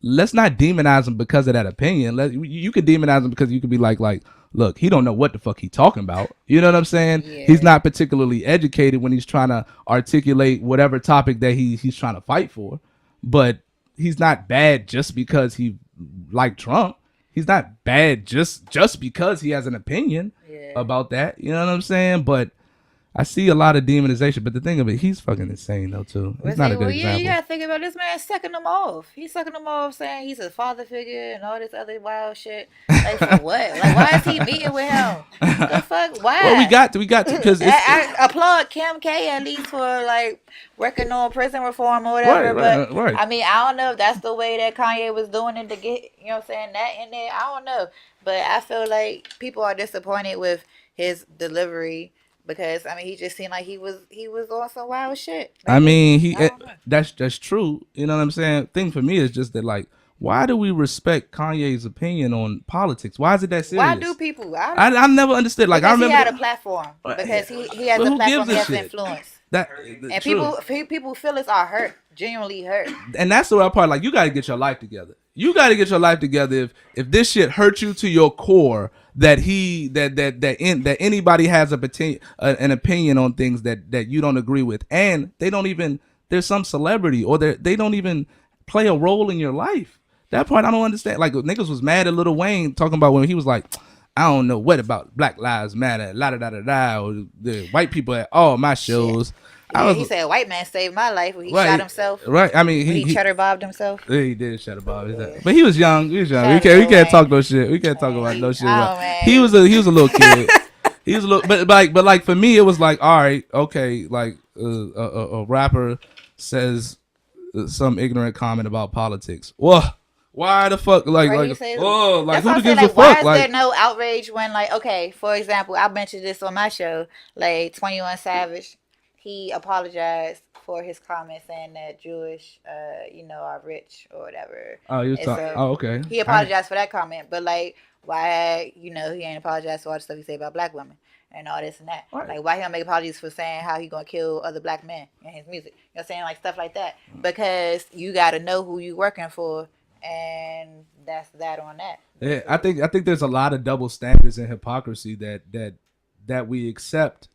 let's not demonize him because of that opinion. You could demonize him because you could be like, look, he don't know what the fuck he talking about. You know what I'm saying? Yeah. He's not particularly educated when he's trying to articulate whatever topic that he's trying to fight for. But he's not bad just because he like Trump. He's not bad just because he has an opinion about that. You know what I'm saying? But I see a lot of demonization, but the thing of it, he's fucking insane though too. He's not a good example. You gotta think about this man sucking them off. He's sucking them off, saying he's a father figure and all this other wild shit. Like, for what? Like, why is he meeting with him? The fuck? Why? Well, we got to because I applaud Kim K at least for like working on prison reform or whatever. Right. I mean, I don't know if that's the way that Kanye was doing it to get, you know what I'm saying, that in there. I don't know, but I feel like people are disappointed with his delivery. Because I mean, he just seemed like he was on some wild shit. Like, I mean, that's true. You know what I'm saying? Thing for me is just that, like, why do we respect Kanye's opinion on politics? Why is it that serious? Why do people? I never understood. Like, I remember he had a platform because he has a platform. He has influence. And people feelings are hurt, genuinely hurt. And that's the right part. Like, you got to get your life together. You got to get your life together. If this shit hurts you to your core, that anybody has an opinion on things that you don't agree with, and they don't even, there's some celebrity or they don't even play a role in your life. That part I don't understand. Like, niggas was mad at Lil Wayne talking about when he was like, I don't know what about Black Lives Matter, la da da da da, or the white people at all my shows. Shit. Yeah, he said, "White man saved my life" when he shot himself. Right. I mean, he cheddar bobbed himself. Yeah, he did cheddar bob. But he was young. We can't talk no shit. We can't talk about no shit. He was a little kid. He was a little, but like for me, it was like, all right, okay, like a rapper says some ignorant comment about politics. Whoa. Why the fuck, like who gives a fuck? Why is there no outrage when, like, okay, for example, I mentioned this on my show, like 21 Savage, he apologized for his comment saying that Jewish, are rich or whatever. Oh, you talking? Okay. He apologized for that comment, but like, why, he ain't apologized for all the stuff he said about black women and all this and that. Right. Like, why he don't make apologies for saying how he gonna kill other black men in his music? You know what I'm saying? Like, stuff like that. Because you gotta know who you working for. And that's that on that. Yeah, I think there's a lot of double standards and hypocrisy that we accept,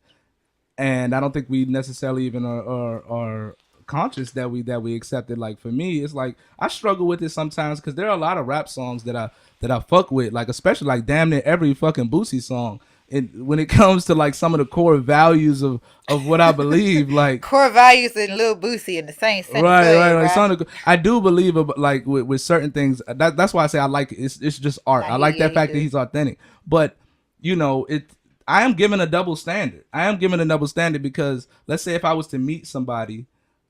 and I don't think we necessarily even are conscious that we accept it. Like, for me, it's like I struggle with it sometimes because there are a lot of rap songs that I fuck with, like especially like damn near every fucking Boosie song. And when it comes to like some of the core values of what I believe, like core values and Lil Boosie in the same sentence. Right. Like some of the, I do believe like with certain things. That's why I say I like it. It's just art. I like that fact that he's authentic. But I am given a double standard. Because let's say if I was to meet somebody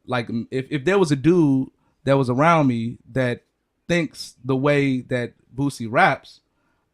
like if there was a dude that was around me that thinks the way that Boosie raps,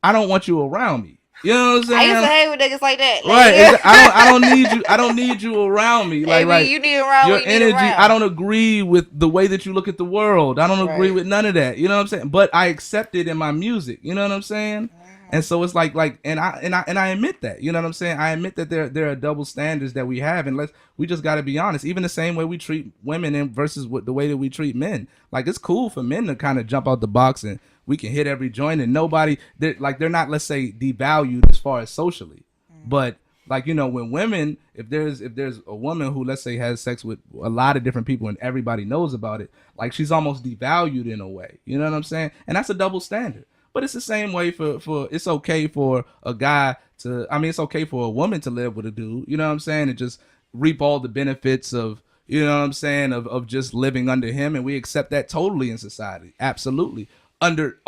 I don't want you around me. You know what I'm saying? I used to hate with niggas like that. Like, Right. I don't need you. I don't need you around me. Like you need around your what you need energy. around. I don't agree with the way that you look at the world. I don't agree Right. with none of that. You know what I'm saying? But I accept it in my music. You know what I'm saying? And so it's like and I admit that. You know what I'm saying? I admit that there are double standards that we have, and we just got to be honest. Even the same way we treat women and versus the way that we treat men. Like it's cool for men to kind of jump out the box and we can hit every joint, and they're not, let's say, devalued as far as socially. But like, you know, when women, if there's a woman who, let's say, has sex with a lot of different people and everybody knows about it, like she's almost devalued in a way. You know what I'm saying? And that's a double standard. But it's the same way for it's okay for a guy to, I mean, it's okay for a woman to live with a dude, you know what I'm saying, and just reap all the benefits of, you know what I'm saying, of just living under him, and we accept that totally in society, absolutely, under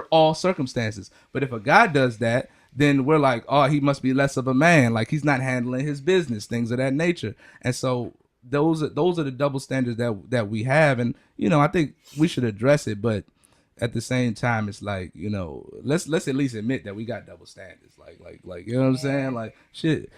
all circumstances. But if a guy does that, then we're like, oh, he must be less of a man, like he's not handling his business, things of that nature. And so those are the double standards that we have, and you know, I think we should address it, but at the same time, it's like, you know, let's at least admit that we got double standards. Like you know what I'm saying? Like shit,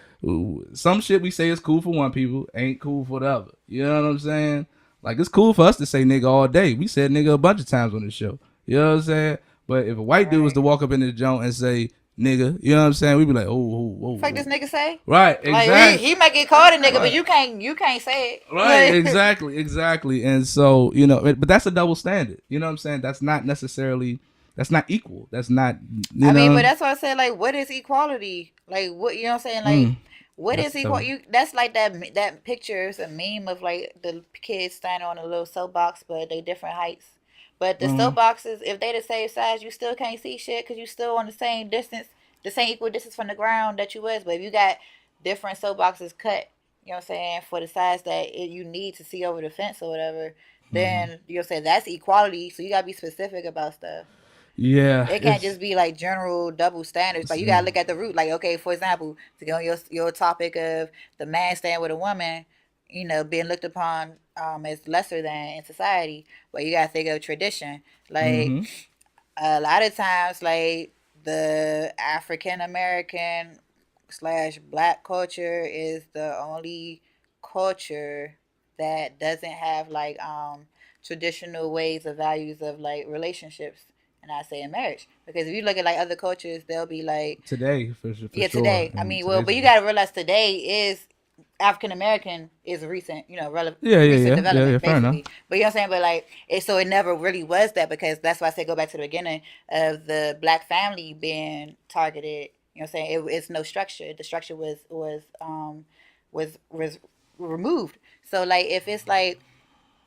some shit we say is cool for one people ain't cool for the other. You know what I'm saying? Like it's cool for us to say nigga all day. We said nigga a bunch of times on the show. You know what I'm saying? But if a white dude was to walk up in the joint and say nigga, you know what I'm saying? We'd be like, oh. Fuck this nigga say? Right, exactly. Like he might get called a nigga, but you can't say it. Right, Like, exactly. And so, you know, but that's a double standard. You know what I'm saying? That's not equal. That's not, I mean, but that's why I said, like, what is equality? Like, what, you know what I'm saying? Like, what is equal? That's like that picture. It's a meme of like the kids standing on a little soapbox, but they different heights. But the soapboxes, if they the same size, you still can't see shit because you still on the same distance, the same equal distance from the ground that you was. But if you got different soapboxes cut, you know what I'm saying, for the size that you need to see over the fence or whatever, then you know what I'm saying, that's equality. So you gotta be specific about stuff. Yeah. It can't just be like general double standards. Like you gotta look at the root. Like, okay, for example, to go on your topic of the man staying with a woman, you know, being looked upon as lesser than in society, but you gotta think of tradition. Like a lot of times, like the African American / Black culture is the only culture that doesn't have like traditional ways or values of like relationships. And I say in marriage, because if you look at like other cultures, they'll be like today for sure. Today. I mean, well, but you gotta realize today is African American is recent, you know, recent development, basically. But you know what I'm saying? But like, so it never really was that, because that's why I say go back to the beginning of the Black family being targeted. You know what I'm saying? It's no structure. The structure was removed. So like, if it's like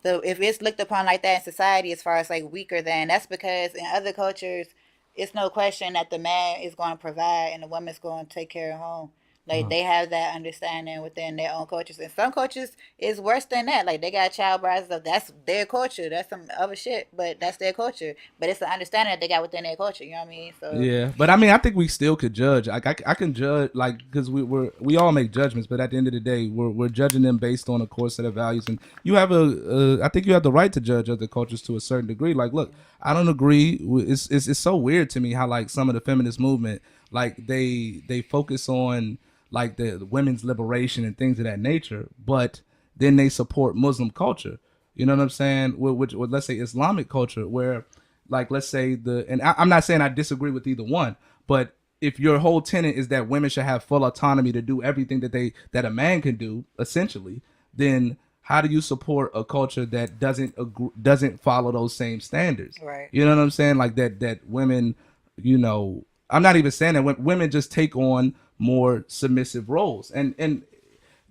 if it's looked upon like that in society as far as like weaker than, that's because in other cultures, it's no question that the man is going to provide and the woman's going to take care of home. Like they have that understanding within their own cultures. And some cultures is worse than that. Like they got child brides stuff. That's their culture. That's some other shit, but that's their culture. But it's the understanding that they got within their culture. You know what I mean? So yeah, but I mean, I think we still could judge. Like I can judge, like, because we all make judgments, but at the end of the day, we're judging them based on a core set of values. And you have I think you have the right to judge other cultures to a certain degree. Like, look, I don't agree. It's so weird to me how like some of the feminist movement, like they focus on like the women's liberation and things of that nature, but then they support Muslim culture. You know what I'm saying? With let's say Islamic culture, where like let's say I'm not saying I disagree with either one, but if your whole tenet is that women should have full autonomy to do everything that a man can do, essentially, then how do you support a culture that doesn't follow those same standards? Right. You know what I'm saying? Like that women, you know, I'm not even saying that women just take on more submissive roles, and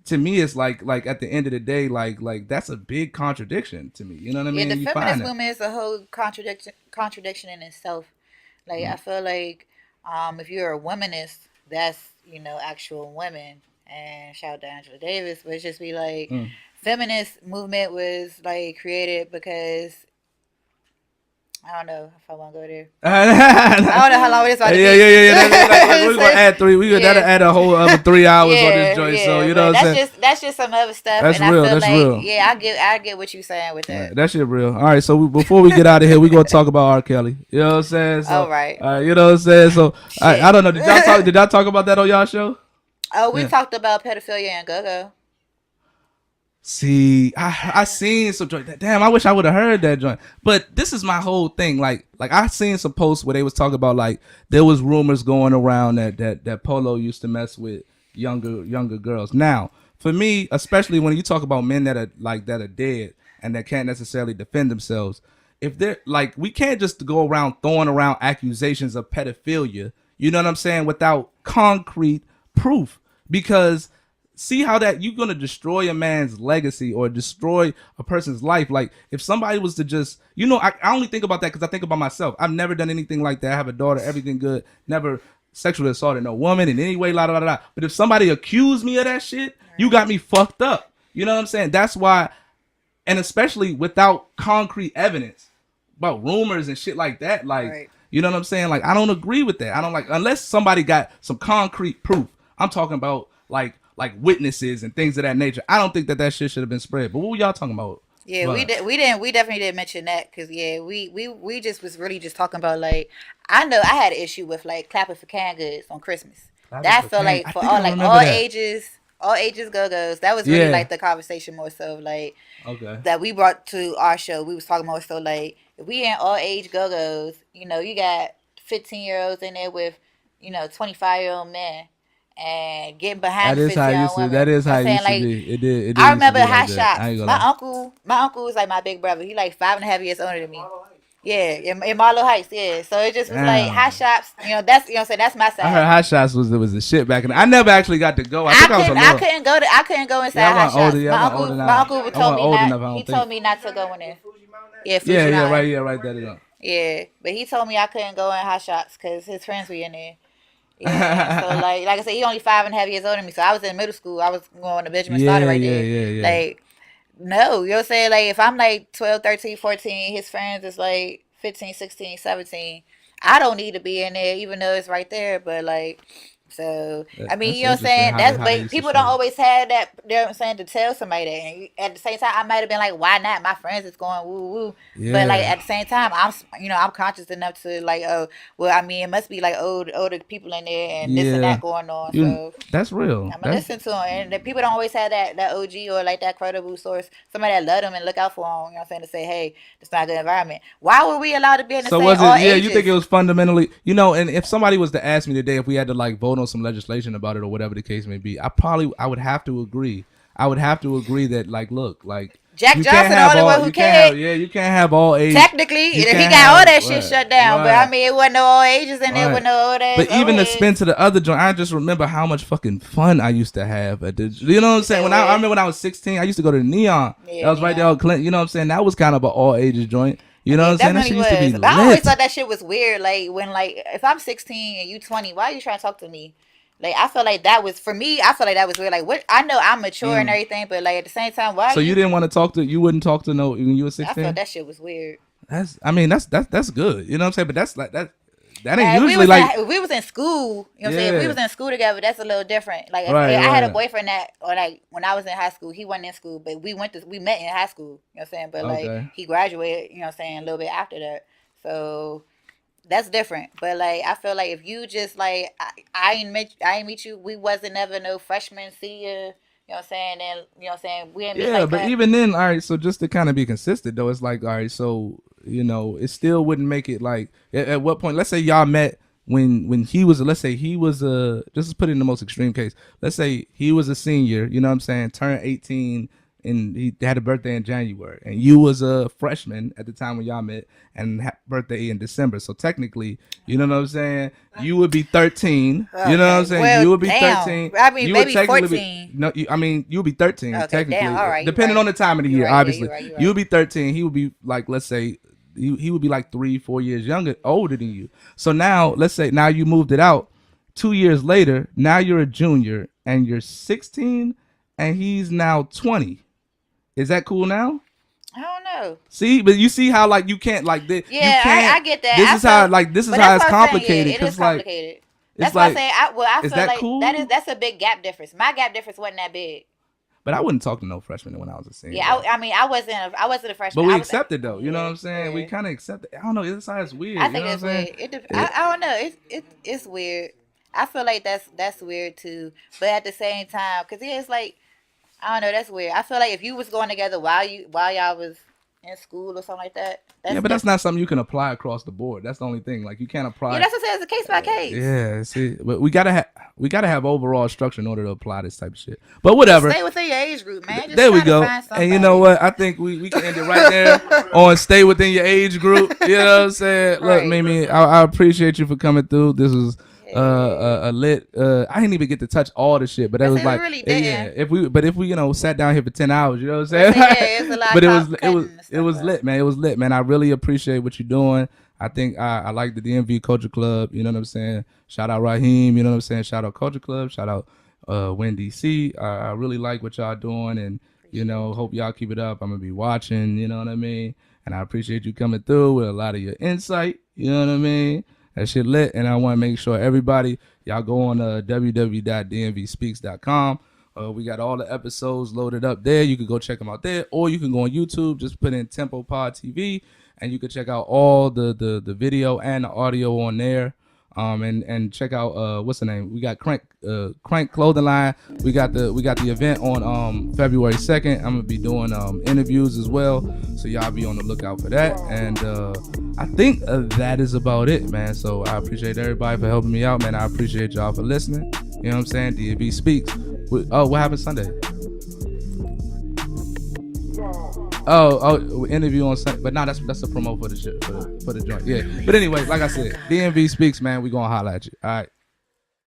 to me it's like at the end of the day, like that's a big contradiction to me. You know what I mean? Yeah, the feminist movement is a whole contradiction in itself. Like I feel like if you're a womanist, that's, you know, actual women, and shout out to Angela Davis, but it's just be like feminist movement was like created because I don't know if I want to go there. I I don't know how long it is about to be. Yeah. We're gonna add 3. We gotta add a whole other 3 hours on this joint. So you know what I'm saying? That's just some other stuff. That's and real. I feel That's like, real. yeah, I get what you're saying with that. Right, that shit real. All right, so before we get out of here, we gonna talk about R. Kelly. You know what I'm saying? So, all right. You know what I'm saying? So I don't know. Did y'all talk about that on y'all show? Oh, we talked about pedophilia and go-go. See, I seen some joint. Damn, I wish I would have heard that joint. But this is my whole thing. Like I seen some posts where they was talking about like there was rumors going around that Polo used to mess with younger girls. Now, for me, especially when you talk about men that are dead and that can't necessarily defend themselves, if they're like, we can't just go around throwing around accusations of pedophilia. You know what I'm saying? Without concrete proof, because see how that you're gonna destroy a man's legacy or destroy a person's life. Like if somebody was to just, you know, I only think about that because I think about myself. I've never done anything like that. I have a daughter, everything good. Never sexually assaulted no woman in any way, la la la. But if somebody accused me of that shit, you got me fucked up. You know what I'm saying? That's why, and especially without concrete evidence about rumors and shit like that. Like, you know what I'm saying? Like I don't agree with that. I don't like unless somebody got some concrete proof. I'm talking about like witnesses and things of that nature. I don't think that shit should have been spread. But what were y'all talking about? Yeah, we definitely didn't mention that because we just was really just talking about like I know I had an issue with like clapping for canned goods on Christmas. That felt like for all ages go-go's. That was really like the conversation more so like that we brought to our show. We was talking more so like if we in all age go-go's, you know, you got 15-year-olds in there with, you know, 25-year-old men. And getting behind the 50-year-old women. That is how it used to be. It did. I remember hot shots. My uncle was like my big brother. He like 5.5 years older than me. Yeah, in Marlow Heights. Yeah, so it just was like hot shots. You know, that's I'm saying that's my side. I heard hot shots was the shit back in. I never actually got to go. I couldn't go inside hot shots. My uncle told me not. He told me not to go in there. Yeah, right. That is up. Yeah, but he told me I couldn't go in hot shots because his friends were in there. Yeah, so like I said, he only 5.5 years older than me. So I was in middle school. I was going to Benjamin Starter right there. Yeah. Like, no, you know what I'm saying? Like, if I'm like 12, 13, 14, his friends is like 15, 16, 17. I don't need to be in there, even though it's right there. But like, so I mean, you know what I'm saying? That's but people don't always have that. You know what I'm saying, to tell somebody that. And at the same time, I might have been like, why not? My friends is going woo woo. Yeah. But like at the same time, I'm conscious enough to like, oh, well, I mean, it must be like older people in there and this and that going on. So that's real. I'm gonna listen to them, and the people don't always have that OG or like that credible source, somebody that love them and look out for them. You know what I'm saying, to say, hey, it's not a good environment. Why were we allowed to be in the same all ages? You think it was fundamentally, you know? And if somebody was to ask me today if we had to like vote on some legislation about it or whatever the case may be, I would have to agree. I would have to agree that like, look, like Jack Johnson, the only one who can't. You can't have all ages. Technically, he got all that shit shut down. But I mean, it wasn't no all ages in there with no old ass. But even to spin to the other joint, I just remember how much fucking fun I used to have at the. You know what I'm saying? When I remember when I was 16, I used to go to the Neon. Yeah, that was right there on Clinton. You know what I'm saying? That was kind of an all ages joint. You know what I'm saying? That shit used to be lit. But I always thought that shit was weird. Like when if I'm 16 and you 20, why are you trying to talk to me? Like I feel like that was for me. I feel like that was weird. Like what? I know I'm mature and everything, but like at the same time, why? So you didn't want to talk to? You wouldn't talk to no when you were 16? I felt that shit was weird. That's good. You know what I'm saying? But that's like that. That ain't usually like if we was in school. You know what I'm saying? If we was in school together, that's a little different. Like if I had a boyfriend or like when I was in high school, he wasn't in school, but we met in high school. You know what I'm saying? But like he graduated. You know what I'm saying? A little bit after that. So. That's different, but like I feel like if you just like I ain't meet you, we wasn't never no freshman, senior, you know what I'm saying, and you know what I'm saying, we ain't meet like but even then, all right. So just to kind of be consistent though, it's like all right. So you know, it still wouldn't make it like at what point? Let's say y'all met when he was. Let's say he was just to put it in the most extreme case. Let's say he was a senior. You know what I'm saying? Turned 18. And he had a birthday in January, and you was a freshman at the time when y'all met, and birthday in December. So technically, you know what I'm saying, you would be 13. Okay. You know what I'm saying? Well, you would be 13. I mean, you maybe 14. You would be 13 technically, all right, depending on the time of the year. Obviously, you're right. You would be 13. He would be like, let's say, he would be like 3-4 years older than you. So now, let's say now you moved it out 2 years later. Now you're a junior, and you're 16, and he's now 20. Is that cool now? I don't know. See, but you see how like you can't like this. Yeah, I get that. This is how it's complicated. It is like complicated. it's That's why like, I say I is feel that like cool? that's a big gap difference. My gap difference wasn't that big. But I wouldn't talk to no freshman when I was a senior. Yeah, I mean I wasn't a freshman. But we I was, accepted though. You know yeah, what I'm saying? yeah. We kind of accepted. I don't know. This side is weird. I think you know it's what I'm weird. saying? I don't know. It's weird. I feel like that's weird too. But at the same time, because it's like I don't know. That's weird. I feel like if you was going together while y'all was in school or something like that. Yeah, but that's not something you can apply across the board. That's the only thing. Like you can't apply. Yeah, that's what I said. It's a case by case. Yeah, see, but we gotta have overall structure in order to apply this type of shit. But whatever. Stay within your age group, man. Just there we try to go. find And you know what? I think we can end it right there on stay within your age group. You know what I'm saying? Look, Right. Mimi, I appreciate you for coming through. This was a lit. I didn't even get to touch all the shit, but it was we like, really yeah. didn't. If we sat down here for 10 hours, you know what I'm saying? Yeah, it's a lot But of it was lit, man. It was lit, man. I really appreciate what you're doing. I think I like the DMV Culture Club. You know what I'm saying? Shout out Raheem. You know what I'm saying? Shout out Culture Club. Shout out Wendy C. I really like what y'all doing, and you know, hope y'all keep it up. I'm gonna be watching. You know what I mean? And I appreciate you coming through with a lot of your insight. You know what I mean? That shit lit, and I want to make sure everybody, y'all go on www.dmvspeaks.com. We got all the episodes loaded up there. You can go check them out there, or you can go on YouTube. Just put in Tempopodtv, and you can check out all the video and the audio on there. And check out what's the name? We got Crank clothing line. We got the event on February 2nd. I'm gonna be doing interviews as well, so y'all be on the lookout for that. And I think that is about it, man. So I appreciate everybody for helping me out, man. I appreciate y'all for listening. You know what I'm saying? DMV Speaks. What happened Sunday? Oh, interview on Sunday, but that's a promo for the shit for the joint. Yeah, but anyway, like I said, DMV Speaks, man. We gonna holler at you. All right.